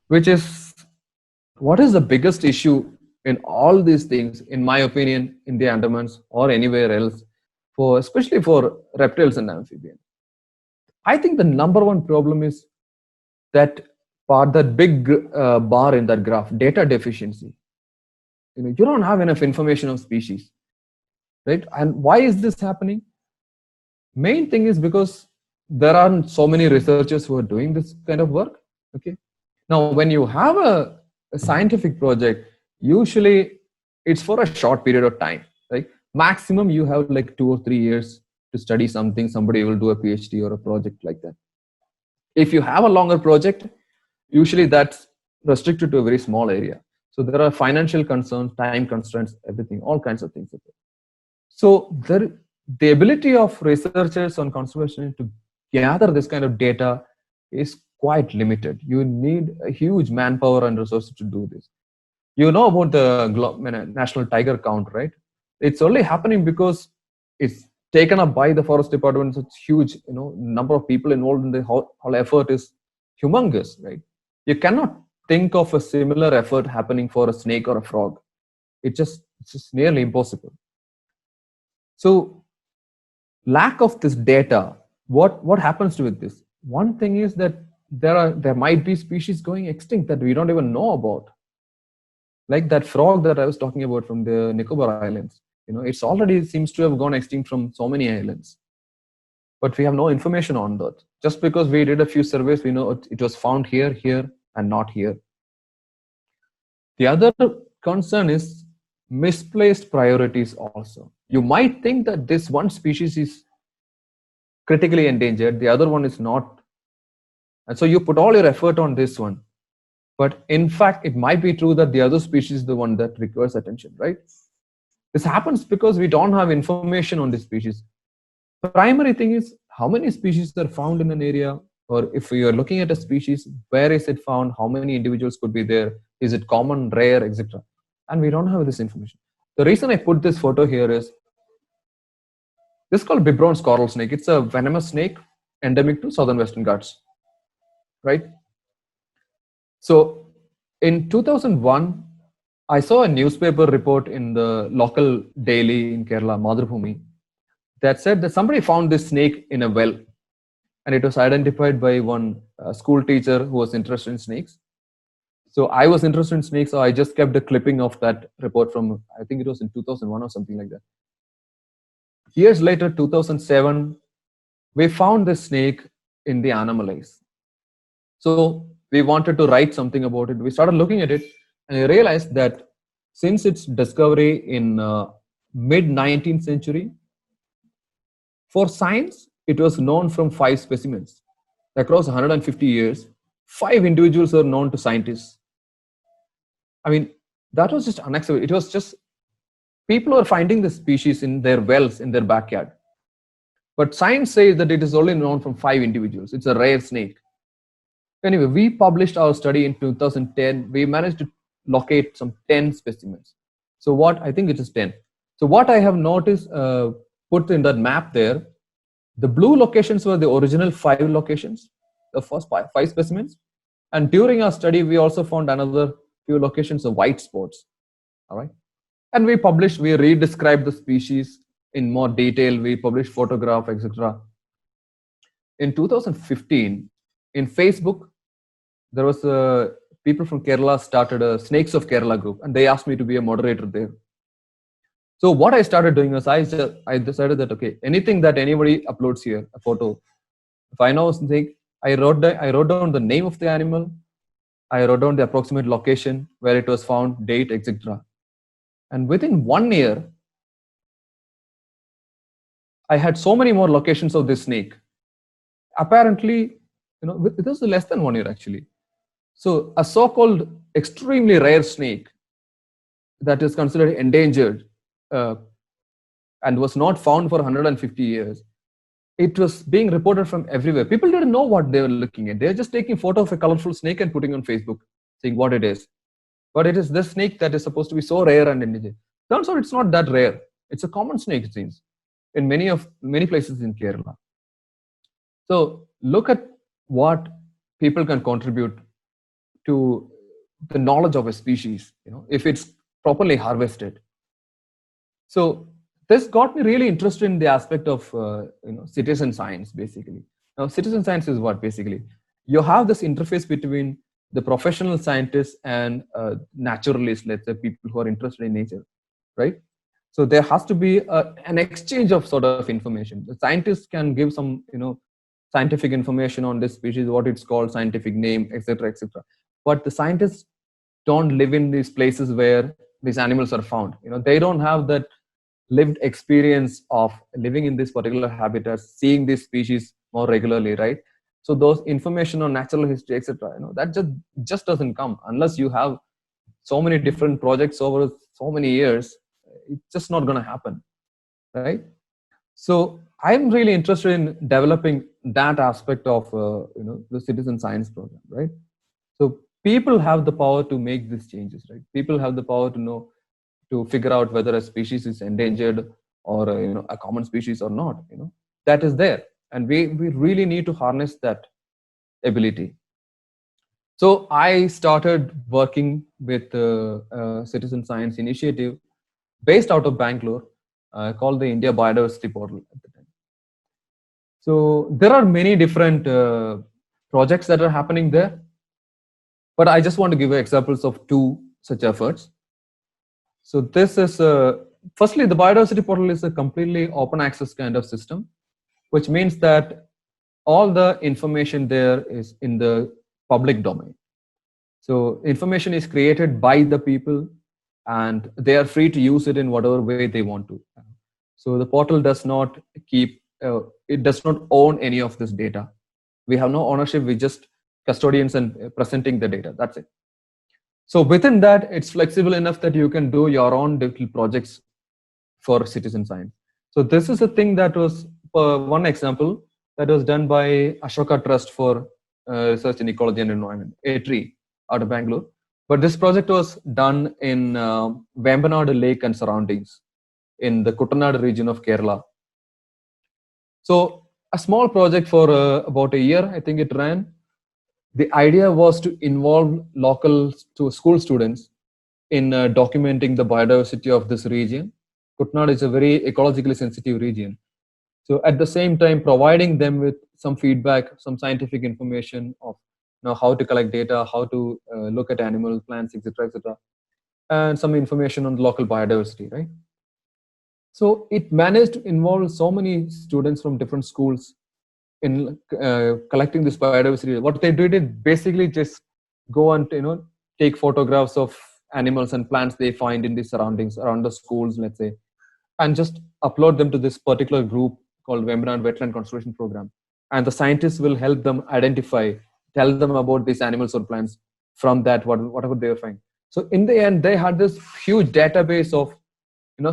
which is what is the biggest issue in all these things, in my opinion, in the Andamans or anywhere else, especially for reptiles and amphibians. I think the number one problem is that big bar in that graph, data deficiency. You don't have enough information of species, right? And why is this happening? Main thing is because there aren't so many researchers who are doing this kind of work. Okay. Now, when you have a scientific project, usually it's for a short period of time. Like maximum you have like 2 or 3 years to study something. Somebody will do a PhD or a project like that. If you have a longer project, usually that's restricted to a very small area. So there are financial concerns, time constraints, everything, all kinds of things. So the ability of researchers on conservation to gather this kind of data is quite limited. You need a huge manpower and resources to do this. You know about the national tiger count, right? It's only happening because it's taken up by the forest department. It's huge, number of people involved in the whole effort is humongous, right? You cannot think of a similar effort happening for a snake or a frog. It's just nearly impossible. So lack of this data, what happens with this? One thing is that there might be species going extinct that we don't even know about. Like that frog that I was talking about from the Nicobar Islands. It's already seems to have gone extinct from so many islands. But we have no information on that. Just because we did a few surveys, we know it was found here, and not here. The other concern is misplaced priorities also. You might think that this one species is critically endangered, the other one is not. And so you put all your effort on this one. But in fact, it might be true that the other species is the one that requires attention, right? This happens because we don't have information on this species. The primary thing is how many species are found in an area, or if you are looking at a species, where is it found, how many individuals could be there, is it common, rare, etc. And we don't have this information. The reason I put this photo here is this is called Bibrons coral snake. It's a venomous snake endemic to southern Western Ghats, right? So in 2001, I saw a newspaper report in the local daily in Kerala, Madhubhumi, that said that somebody found this snake in a well, and it was identified by one school teacher who was interested in snakes. So I was interested in snakes, so I just kept a clipping of that report from, I think it was in 2001 or something like that. Years later, 2007, we found this snake in the Anomalies. So we wanted to write something about it. We started looking at it, and I realized that since its discovery in mid-19th century, for science, it was known from 5 specimens. Across 150 years, 5 individuals were known to scientists. I mean, that was just unacceptable. It was just people were finding the species in their wells, in their backyard. But science says that it is only known from 5 individuals. It's a rare snake. Anyway, we published our study in 2010. We managed to locate some 10 specimens. So what, I think it is 10. So what I have noticed, put in that map there, the blue locations were the original 5 locations, the first 5 specimens. And during our study, we also found another few locations of white spots. All right. And we redescribed the species in more detail. We published photograph, etc. In 2015, in Facebook, there was people from Kerala started a Snakes of Kerala group, and they asked me to be a moderator there. So what I started doing was I decided that, okay, anything that anybody uploads here, a photo, if I know something, I wrote down the name of the animal, I wrote down the approximate location where it was found, date, etc. And within 1 year, I had so many more locations of this snake. Apparently, it was less than 1 year actually. So a so-called extremely rare snake that is considered endangered and was not found for 150 years, it was being reported from everywhere. People didn't know what they were looking at. They're just taking photo of a colorful snake and putting on Facebook, saying what it is. But it is this snake that is supposed to be so rare and endangered. Turns out it's not that rare. It's a common snake, it seems, in many places in Kerala. So look at what people can contribute to the knowledge of a species, if it's properly harvested. So this got me really interested in the aspect of citizen science, basically. Now, citizen science is what, basically? You have this interface between the professional scientists and naturalists, let's say people who are interested in nature, right? So there has to be an exchange of sort of information. The scientists can give some, scientific information on this species, what it's called, scientific name, etc., etc. But the scientists don't live in these places where these animals are found. They don't have that lived experience of living in this particular habitat, seeing these species more regularly, right? So those information on natural history, etc., that just doesn't come unless you have so many different projects over so many years. It's just not going to happen, right? So I'm really interested in developing that aspect of the citizen science program, right? So people have the power to make these changes, right? People have the power to know, to figure out whether a species is endangered or a common species or not. That is there, and we really need to harness that ability. So I started working with a citizen science initiative based out of Bangalore, called the India Biodiversity Portal at the time. So there are many different projects that are happening there, but I just want to give you examples of two such efforts. So this is firstly, the Biodiversity Portal is a completely open access kind of system, which means that all the information there is in the public domain. So information is created by the people, and they are free to use it in whatever way they want to. So the portal does not it does not own any of this data. We have no ownership. We just custodians and presenting the data. That's it. So within that, it's flexible enough that you can do your own little projects for citizen science. So this is a thing that was one example that was done by Ashoka Trust for Research in Ecology and Environment, ATREE, out of Bangalore. But this project was done in Vembanad Lake and surroundings in the Kuttanad region of Kerala. So a small project for about a year, I think it ran. The idea was to involve local school students in documenting the biodiversity of this region. Kuttanad is a very ecologically sensitive region. So at the same time, providing them with some feedback, some scientific information of how to collect data, how to look at animals, plants, etc., and some information on local biodiversity, right? So it managed to involve so many students from different schools in collecting this biodiversity. What they did is basically just go and take photographs of animals and plants they find in the surroundings around the schools, let's say, and just upload them to this particular group called Vembanad Wetland Conservation Program. And the scientists will help them identify, tell them about these animals or plants from that, whatever they find. So in the end, they had this huge database of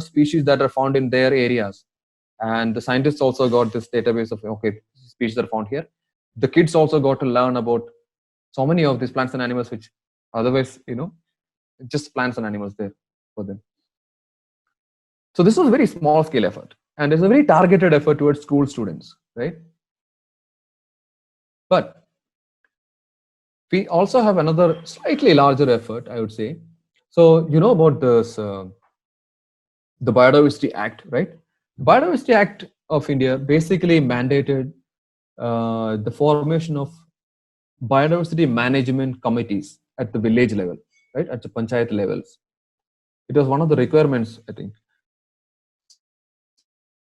species that are found in their areas. And the scientists also got this database of, okay, species are found here. The kids also got to learn about so many of these plants and animals, which otherwise, just plants and animals there for them. So this was a very small scale effort, and it's a very targeted effort towards school students, right? But we also have another slightly larger effort, I would say. So about this, the Biodiversity Act, right? The Biodiversity Act of India basically mandated the formation of biodiversity management committees at the village level, right? At the panchayat levels. It was one of the requirements, I think.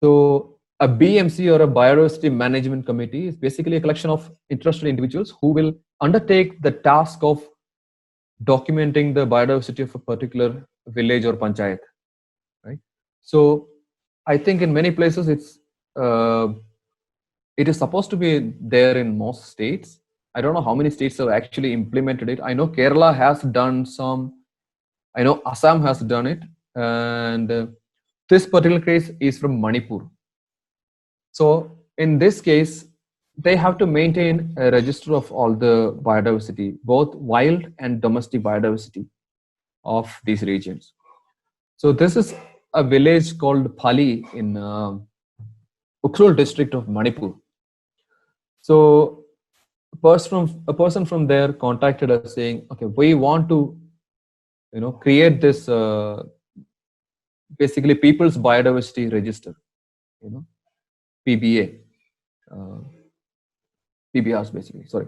So a BMC, or a biodiversity management committee, is basically a collection of interested individuals who will undertake the task of documenting the biodiversity of a particular village or panchayat, right? So I think in many places it is supposed to be there in most states. I don't know how many states have actually implemented it. I know Kerala has done some. I know Assam has done it, and this particular case is from Manipur. So in this case, they have to maintain a register of all the biodiversity, both wild and domestic biodiversity of these regions. So this is a village called Phali in Ukhrul district of Manipur. So a person from there contacted us saying, okay, we want to create this basically People's Biodiversity Register, PBA, PBRs basically, sorry.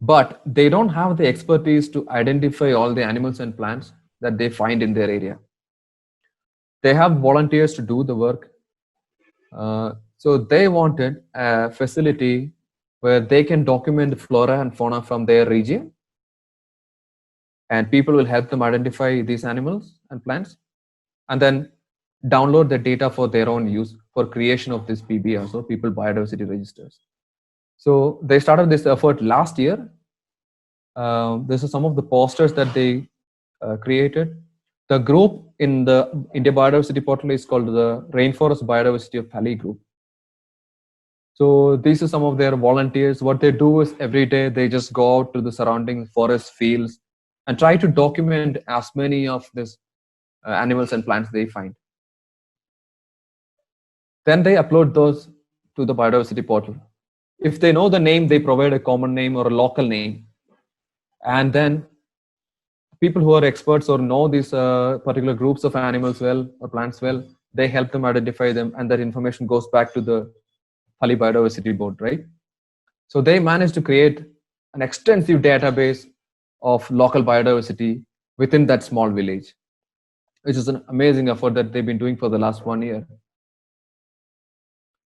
But they don't have the expertise to identify all the animals and plants that they find in their area. They have volunteers to do the work. So they wanted a facility where they can document flora and fauna from their region, and people will help them identify these animals and plants, and then download the data for their own use for creation of this PBR, so people biodiversity registers. So they started this effort last year. This is some of the posters that they created. The group in the India Biodiversity Portal is called the Rainforest Biodiversity of Valley Group. So these are some of their volunteers. What they do is every day they just go out to the surrounding forest fields and try to document as many of these animals and plants they find. Then they upload those to the biodiversity portal. If they know the name, they provide a common name or a local name. And then people who are experts or know these particular groups of animals well or plants well, they help them identify them, and that information goes back to the Pali Biodiversity Board, right? So they managed to create an extensive database of local biodiversity within that small village, which is an amazing effort that they've been doing for the last 1 year.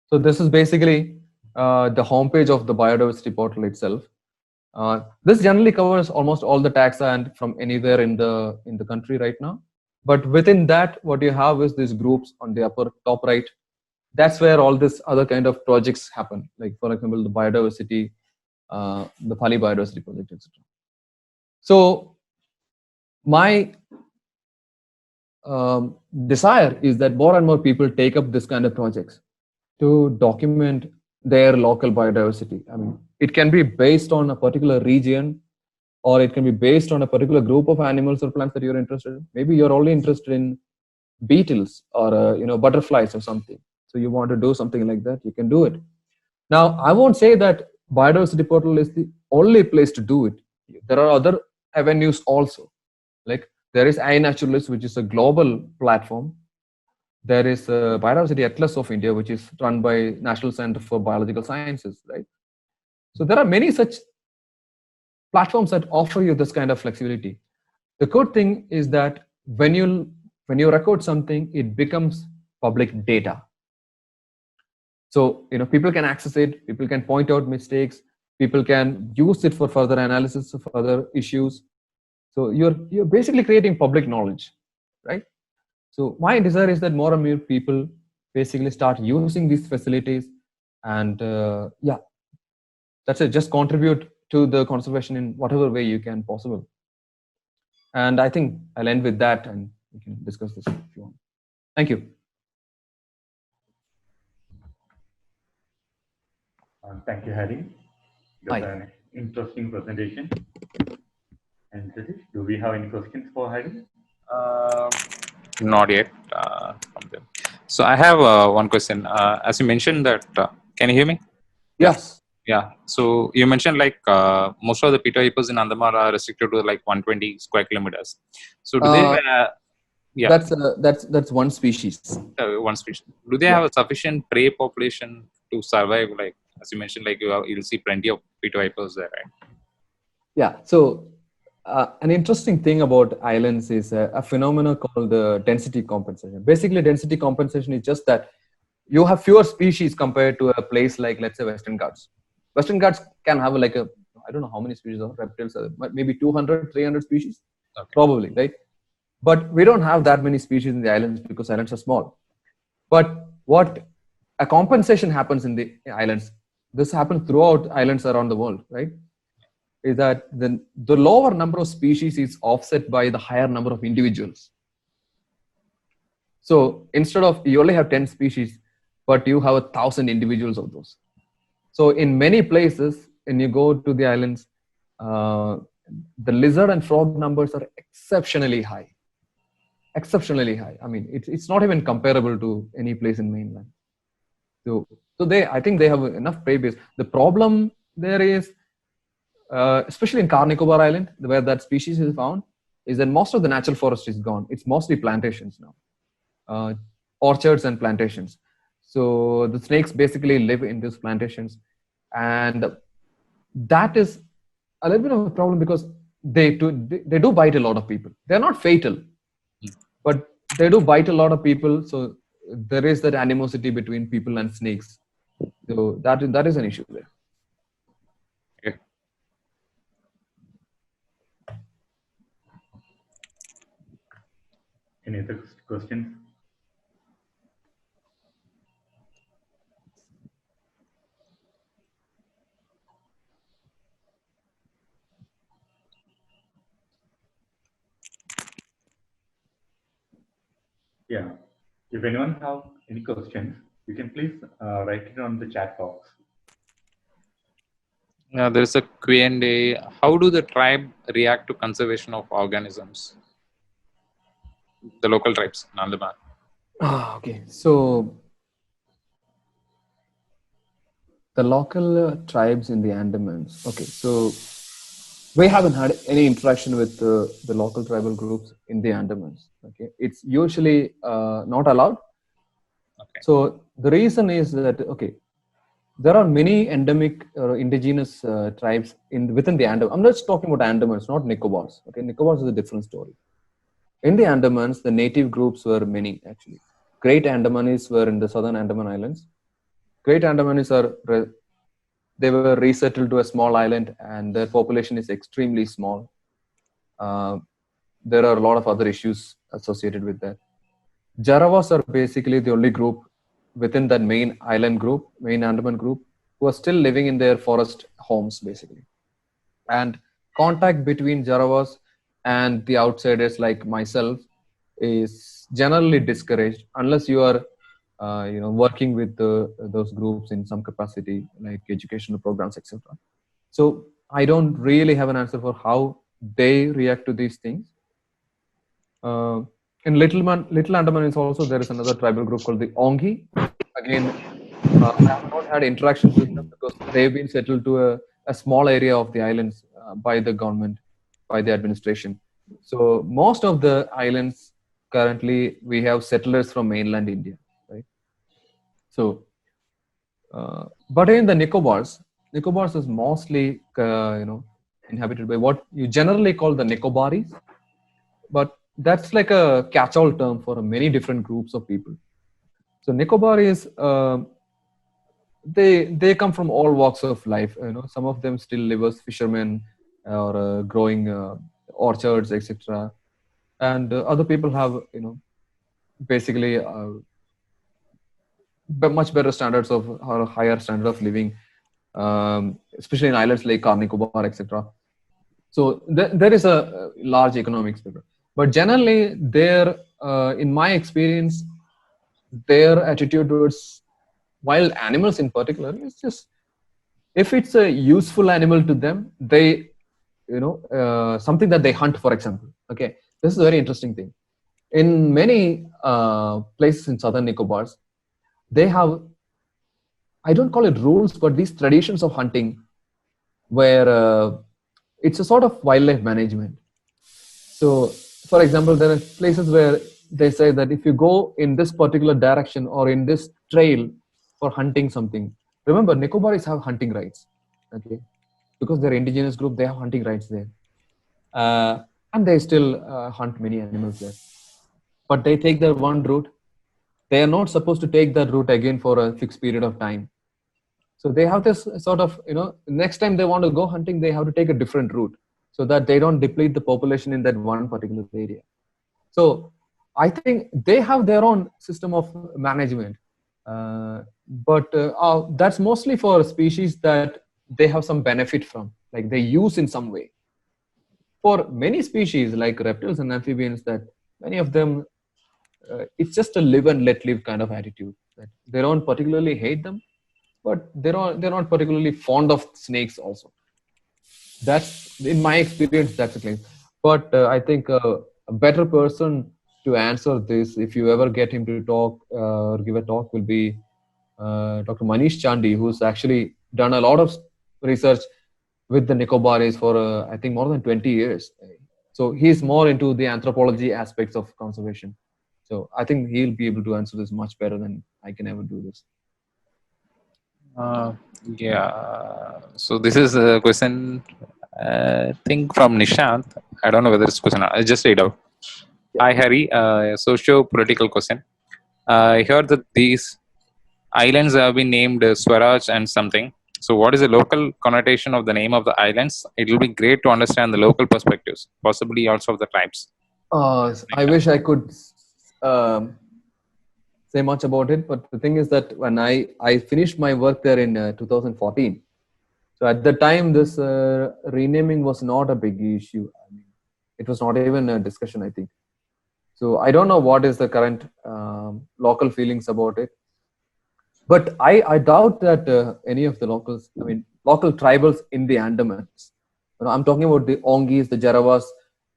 So this is basically the homepage of the biodiversity portal itself. This generally covers almost all the taxa and from anywhere in the country right now. But within that, what you have is these groups on the upper top right. That's where all this other kind of projects happen. Like for example, the biodiversity, the Pali Biodiversity Project, etc. So my desire is that more and more people take up this kind of projects to document their local biodiversity. I mean, it can be based on a particular region, or it can be based on a particular group of animals or plants that you're interested in. Maybe you're only interested in beetles or butterflies or something. So you want to do something like that, you can do it. Now, I won't say that biodiversity portal is the only place to do it. There are other avenues also. Like there is iNaturalist, which is a global platform. There is a Biodiversity Atlas of India, which is run by National Center for Biological Sciences, right? So there are many such platforms that offer you this kind of flexibility. The good thing is that when you record something, it becomes public data. So people can access it, people can point out mistakes, people can use it for further analysis of other issues. So you're basically creating public knowledge, right? So my desire is that more and more people basically start using these facilities, and that's it. Just contribute to the conservation in whatever way you can possible. And I think I'll end with that, and we can discuss this if you want. Thank you. Thank you, Hari. That's Hi. an interesting presentation. And Satish, do we have any questions for Hari? Not yet from them. So I have one question. As you mentioned that, can you hear me? Yes. Yeah. So you mentioned like most of the Peter hippos in Andaman are restricted to like 120 square kilometers. So do they? Yeah. That's one species. One species. Do they have a sufficient prey population to survive? Like as you mentioned, like you'll see plenty of Peter hippos there, right? Yeah. So an interesting thing about islands is a phenomenon called density compensation. Basically, density compensation is just that you have fewer species compared to a place like, let's say, Western Ghats. Western Ghats can have like I don't know how many species of reptiles, maybe 200, 300 species, probably, right? But we don't have that many species in the islands because islands are small. But what a compensation happens in the islands, this happens throughout islands around the world, right? Is that the lower number of species is offset by the higher number of individuals. So instead of, you only have 10 species, but you have 1,000 individuals of those. So in many places, when you go to the islands, the lizard and frog numbers are exceptionally high. Exceptionally high. I mean, it's not even comparable to any place in mainland. So I think they have enough prey base. The problem there is, especially in Car Nicobar Island, where that species is found, is that most of the natural forest is gone. It's mostly plantations now, orchards and plantations. So the snakes basically live in these plantations, and that is a little bit of a problem because they do bite a lot of people. They're not fatal, but they do bite a lot of people. So there is that animosity between people and snakes. So that is an issue there. Okay. Any other questions? Yeah. If anyone have any questions, you can please write it on the chat box. There is a Q&A. How do the tribe react to conservation of organisms? The local tribes in Andaman. Okay, so the local tribes in the Andamans. Okay, so we haven't had any interaction with the local tribal groups in the Andamans. Okay, it's usually not allowed. Okay. So the reason is that there are many endemic or indigenous tribes within the Andaman. I'm not just talking about Andamans, not Nicobars. Okay, Nicobars is a different story. In the Andamans, the native groups were many actually. Great Andamanis were in the southern Andaman Islands. Great Andamanis they were resettled to a small island, and their population is extremely small. There are a lot of other issues associated with that. Jarawas are basically the only group within that main island group, main Andaman group, who are still living in their forest homes, basically. And contact between Jarawas and the outsiders like myself is generally discouraged unless you are working with those groups in some capacity, like educational programs, etc. So I don't really have an answer for how they react to these things. In Little Andaman is also there is another tribal group called the Ongi. Again, I have not had interactions with them because they've been settled to a small area of the islands by the government, by the administration. So most of the islands currently we have settlers from mainland India, right? So, but in the Nicobars is mostly inhabited by what you generally call the Nicobaris, but that's like a catch-all term for many different groups of people. So Nicobaris, they come from all walks of life. Some of them still live as fishermen or growing orchards, etc. And other people have basically much better standards of or higher standard of living, especially in islands like Car Nicobar, etc. So there is a large economic spectrum. But generally, in my experience, their attitude towards wild animals in particular is just, if it's a useful animal to them, they, something that they hunt, for example. Okay, this is a very interesting thing. In many places in southern Nicobars, they have, I don't call it rules, but these traditions of hunting where it's a sort of wildlife management. So, for example, there are places where they say that if you go in this particular direction or in this trail for hunting something, remember Nicobaris have hunting rights, okay? Because they're indigenous group, they have hunting rights there, and they still hunt many animals there. But they take their one route. They are not supposed to take that route again for a fixed period of time. So they have this sort of, next time they want to go hunting, they have to take a different route so that they don't deplete the population in that one particular area. So I think they have their own system of management. But that's mostly for species that they have some benefit from, like they use in some way. For many species like reptiles and amphibians, that many of them, it's just a live and let live kind of attitude. That they don't particularly hate them, but they're not particularly fond of snakes also. That's, in my experience, that's the claim. But I think a better person to answer this, if you ever get him to talk or give a talk, will be Dr. Manish Chandi, who's actually done a lot of research with the Nicobaris for I think more than 20 years. So he's more into the anthropology aspects of conservation. So I think he'll be able to answer this much better than I can ever do this. Yeah. So this is a question, I think from Nishant. I don't know whether it's a question. I just read out. Hi, Harry. Socio-political question. I heard that these islands have been named Swaraj and something. So what is the local connotation of the name of the islands? It will be great to understand the local perspectives, possibly also of the tribes. I wish I could um, say much about it, but the thing is that when I finished my work there in 2014, so at the time this renaming was not a big issue. I mean, it was not even a discussion, I think. So I don't know what is the current local feelings about it, but I doubt that any of the locals, I mean, local tribals in the Andamans, I'm talking about the Ongis, the Jarawas,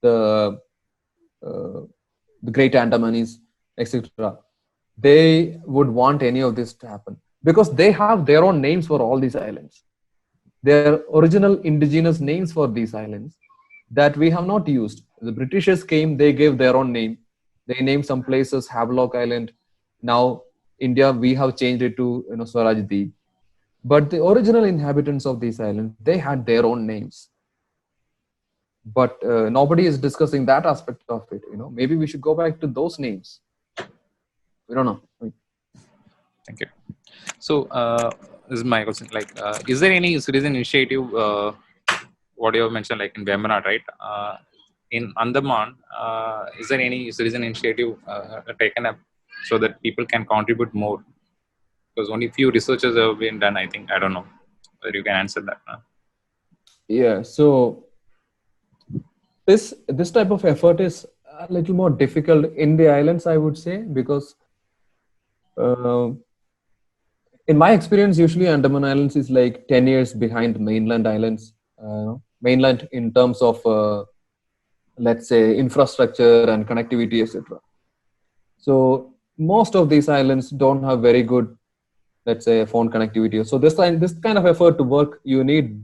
the uh, the Great Andamanis, etc. They would want any of this to happen because they have their own names for all these islands. Their original indigenous names for these islands that we have not used. The Britishers came, they gave their own name. They named some places Havelock Island. Now, India, we have changed it to Swaraj Deep. But the original inhabitants of these islands, they had their own names. But nobody is discussing that aspect of it. Maybe we should go back to those names. We don't know. Thank you. So, this is my question. Like, is there any citizen initiative? What you have mentioned, like in Vembanad, right? In Andaman, is there any citizen initiative taken up so that people can contribute more? Because only few researches have been done. I think I don't know whether you can answer that. Yeah. So this type of effort is a little more difficult in the islands, I would say, because uh, in my experience, usually Andaman Islands is like 10 years behind mainland islands. Mainland in terms of let's say infrastructure and connectivity, etc. So most of these islands don't have very good, let's say, phone connectivity. So this kind of effort to work, you need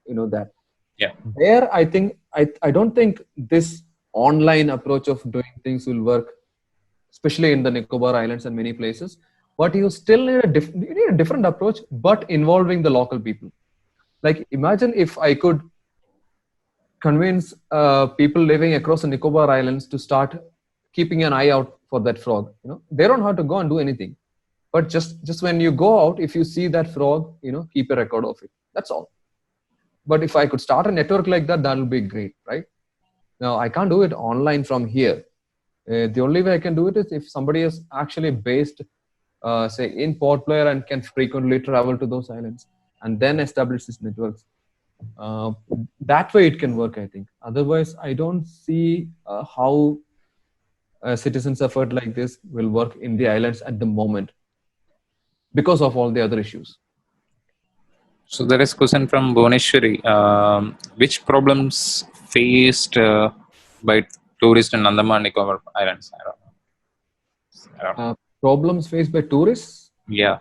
that. Yeah. There, I think I don't think this online approach of doing things will work, especially in the Nicobar Islands and many places. But you still need you need a different approach, but involving the local people. Like imagine if I could convince people living across the Nicobar Islands to start keeping an eye out for that frog. They don't have to go and do anything, but just when you go out, if you see that frog, keep a record of it. That's all. But if I could start a network like that, that would be great, right? Now I can't do it online from here. The only way I can do it is if somebody is actually based, say, in Port Blair and can frequently travel to those islands and then establish these networks. That way it can work, I think. Otherwise, I don't see how a citizens' effort like this will work in the islands at the moment because of all the other issues. So there is a question from Bhuvneshwari. Which problems faced by tourists in Andaman Nicobar Islands? I don't know. Problems faced by tourists? Yeah.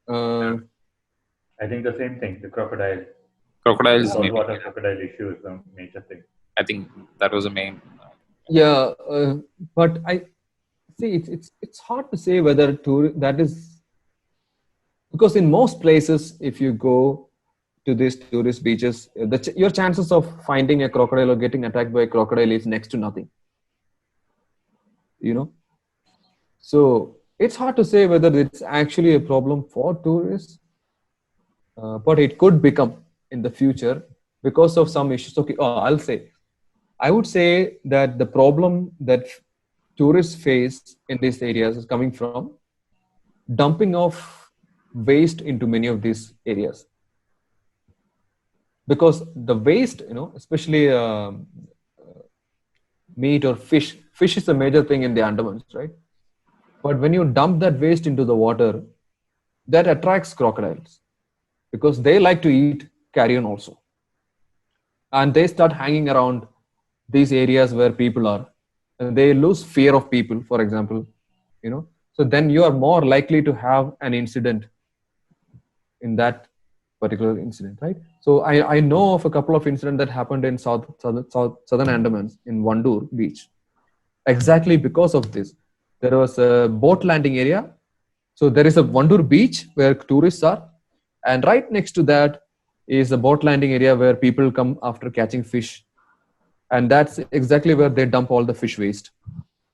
I think the same thing, the crocodile. Crocodiles. Saltwater crocodile issue is a major thing. I think that was the main. Yeah, but I see it's hard to say whether that is, because in most places, if you go to these tourist beaches, your chances of finding a crocodile or getting attacked by a crocodile is next to nothing. So it's hard to say whether it's actually a problem for tourists, but it could become in the future because of some issues. Okay, I would say that the problem that tourists face in these areas is coming from dumping of waste into many of these areas. Because the waste, especially meat or fish is a major thing in the Andamans, right? But when you dump that waste into the water, that attracts crocodiles because they like to eat carrion also. And they start hanging around these areas where people are. And they lose fear of people, for example. So then you are more likely to have an incident in that particular incident, right? So I know of a couple of incidents that happened in southern Andamans in Vandoor beach. Exactly because of this. There was a boat landing area. So there is a Vandoor beach where tourists are. And right next to that is a boat landing area where people come after catching fish. And that's exactly where they dump all the fish waste.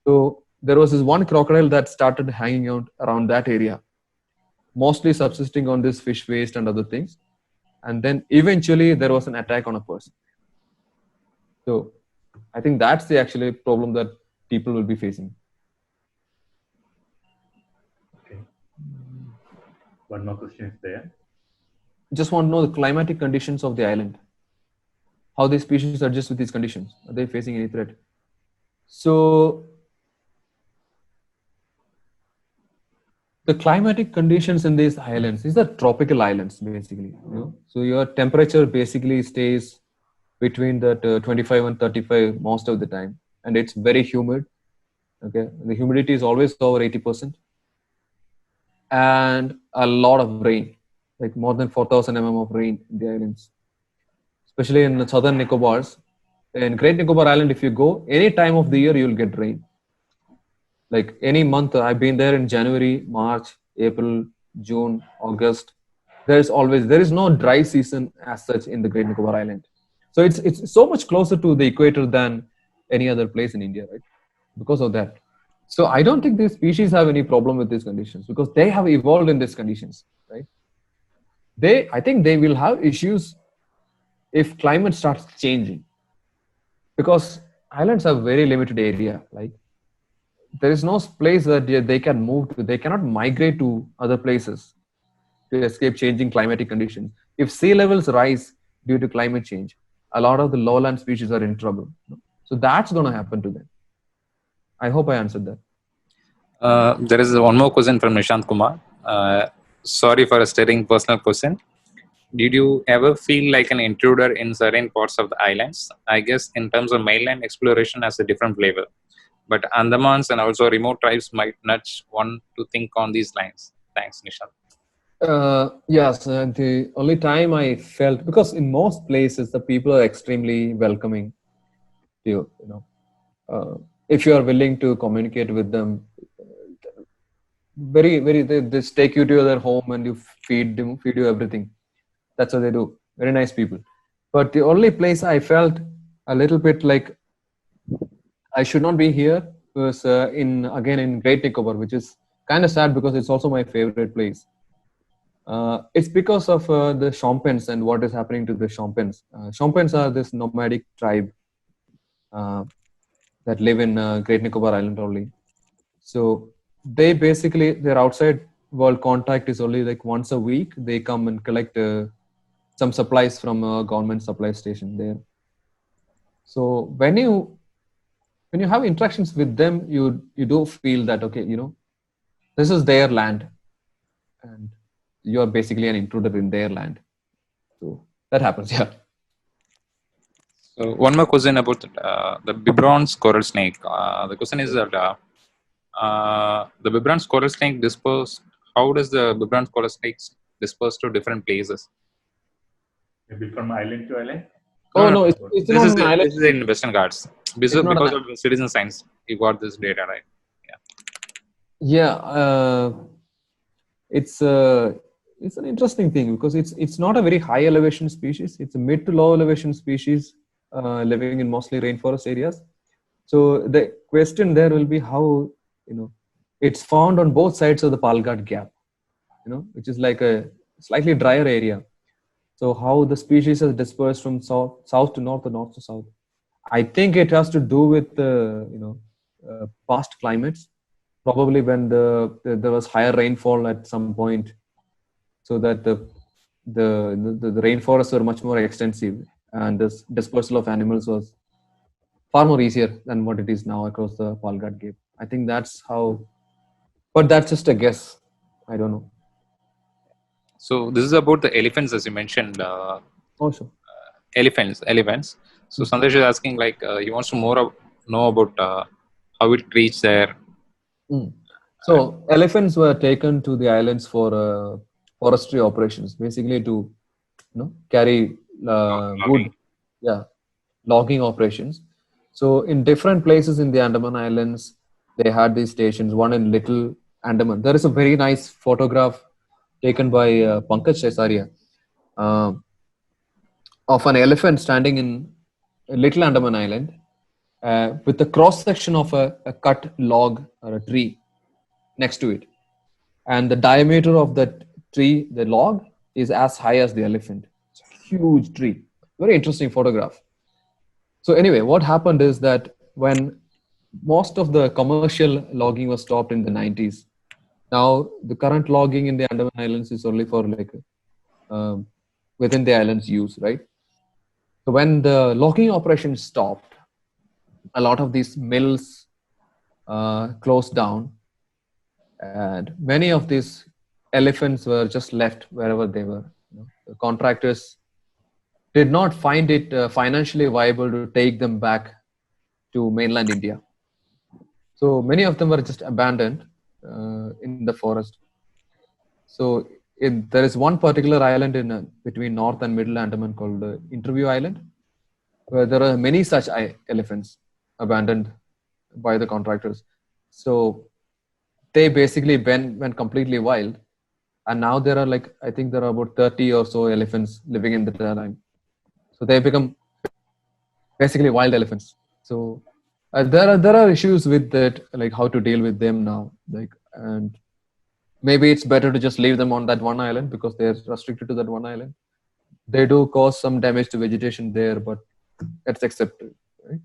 So there was this one crocodile that started hanging out around that area, mostly subsisting on this fish waste and other things. And then eventually there was an attack on a person. So I think that's the actually problem that people will be facing. one more question is there. Just want to know the climatic conditions of the island. How these species adjust with these conditions. Are they facing any threat? So the climatic conditions in these islands, these are tropical islands basically. So your temperature basically stays between that 25 and 35 most of the time, and it's very humid. Okay, the humidity is always over 80%, and a lot of rain, like more than 4,000 mm of rain in the islands, especially in the southern Nicobars. In Great Nicobar Island, if you go any time of the year, you'll get rain. Like any month, I've been there in January, March, April, June, August. There is no dry season as such in the Great Nicobar Island. So it's so much closer to the equator than any other place in India, right? Because of that. So I don't think these species have any problem with these conditions because they have evolved in these conditions, right? I think they will have issues if climate starts changing, because islands have very limited area. Like there is no place that they can move to. They cannot migrate to other places to escape changing climatic conditions. If sea levels rise due to climate change, a lot of the lowland species are in trouble. So that's going to happen to them. I hope I answered that. There is one more question from Nishant Kumar. Sorry for a staring personal question. Did you ever feel like an intruder in certain parts of the islands? I guess in terms of mainland exploration has a different flavor, but Andamans and also remote tribes might nudge one to think on these lines. Thanks, Nishant. Yes, the only time I felt, because in most places the people are extremely welcoming to you. If you are willing to communicate with them, they just take you to their home and you feed you everything. That's what they do. Very nice people. But the only place I felt a little bit like I should not be here was in Great Nicobar, which is kind of sad because it's also my favorite place. It's because of the Shonpens and what is happening to the Shonpens. Shonpens are this nomadic tribe that live in Great Nicobar Island only. So they basically, their outside world contact is only like once a week. They come and collect some supplies from a government supply station there. So when you have interactions with them, you do feel that, okay, this is their land and you are basically an intruder in their land. So that happens. Yeah. So one more question about the Bibrons coral snake. The question is that the Bibrons coral snake disperse. How does the Bibrons coral snake disperse to different places? Maybe from island to island? No, it's not an island. This is in Western Ghats. Because of citizen science, you got this data, right? Yeah. It's an interesting thing because it's not a very high elevation species. It's a mid to low elevation species living in mostly rainforest areas. So the question there will be how, it's found on both sides of the Palghat Gap, which is like a slightly drier area. So how the species has dispersed from south to north or north to south. I think it has to do with past climates. Probably when there was higher rainfall at some point, so that the rainforests were much more extensive, and this dispersal of animals was far more easier than what it is now across the Palghat Gap. I think that's how, but that's just a guess. I don't know. So this is about the elephants, as you mentioned. Sure. Elephants. So Sandesh is asking, like, he wants to know about how it reached there. So elephants were taken to the islands for forestry operations, basically to carry wood, logging operations. So in different places in the Andaman Islands, they had these stations. One in Little Andaman. There is a very nice photograph taken by Pankaj Chesaria of an elephant standing in Little Andaman Island with the cross section of a cut log or a tree next to it, and the diameter of that tree, the log, is as high as the elephant. It's a huge tree. Very interesting photograph. So anyway, what happened is that when most of the commercial logging was stopped in the 90s, Now, the current logging in the Andaman Islands is only for like within the islands use, right? So when the logging operation stopped, a lot of these mills closed down, and many of these elephants were just left wherever they were. The contractors did not find it financially viable to take them back to mainland India. So many of them were just abandoned in the forest. So there is one particular island in between North and Middle Andaman called Interview Island, where there are many such elephants abandoned by the contractors. So they basically went completely wild, and now there are like I think there are about 30 or so elephants living in the island. So they become basically wild elephants. So there are issues with that, like how to deal with them now, like, and maybe it's better to just leave them on that one island because they're restricted to that one island. They do cause some damage to vegetation there, but it's accepted, right?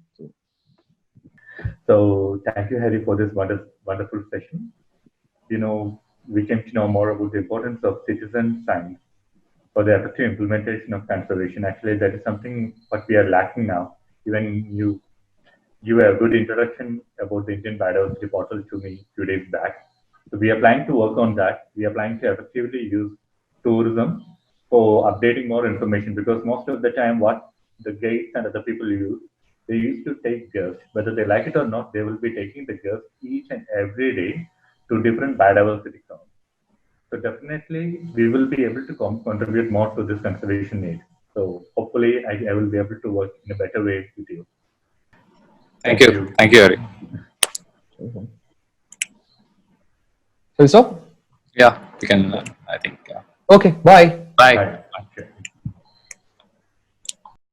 So thank you, Harry, for this wonderful session. We came to know more about the importance of citizen science for the effective implementation of conservation. Actually, that is something what we are lacking now. Even you give a good introduction about the Indian biodiversity portal to me a few days back. So we are planning to work on that. We are planning to effectively use tourism for updating more information, because most of the time what the guides and other people use, they used to take guests. Whether they like it or not, they will be taking the guests each and every day to different biodiversity zones. So definitely we will be able to contribute more to this conservation need. So hopefully I will be able to work in a better way with you. Thank you. Thank you, Harry. So, Yeah, we can, I think. okay, bye. Bye. Bye. Okay.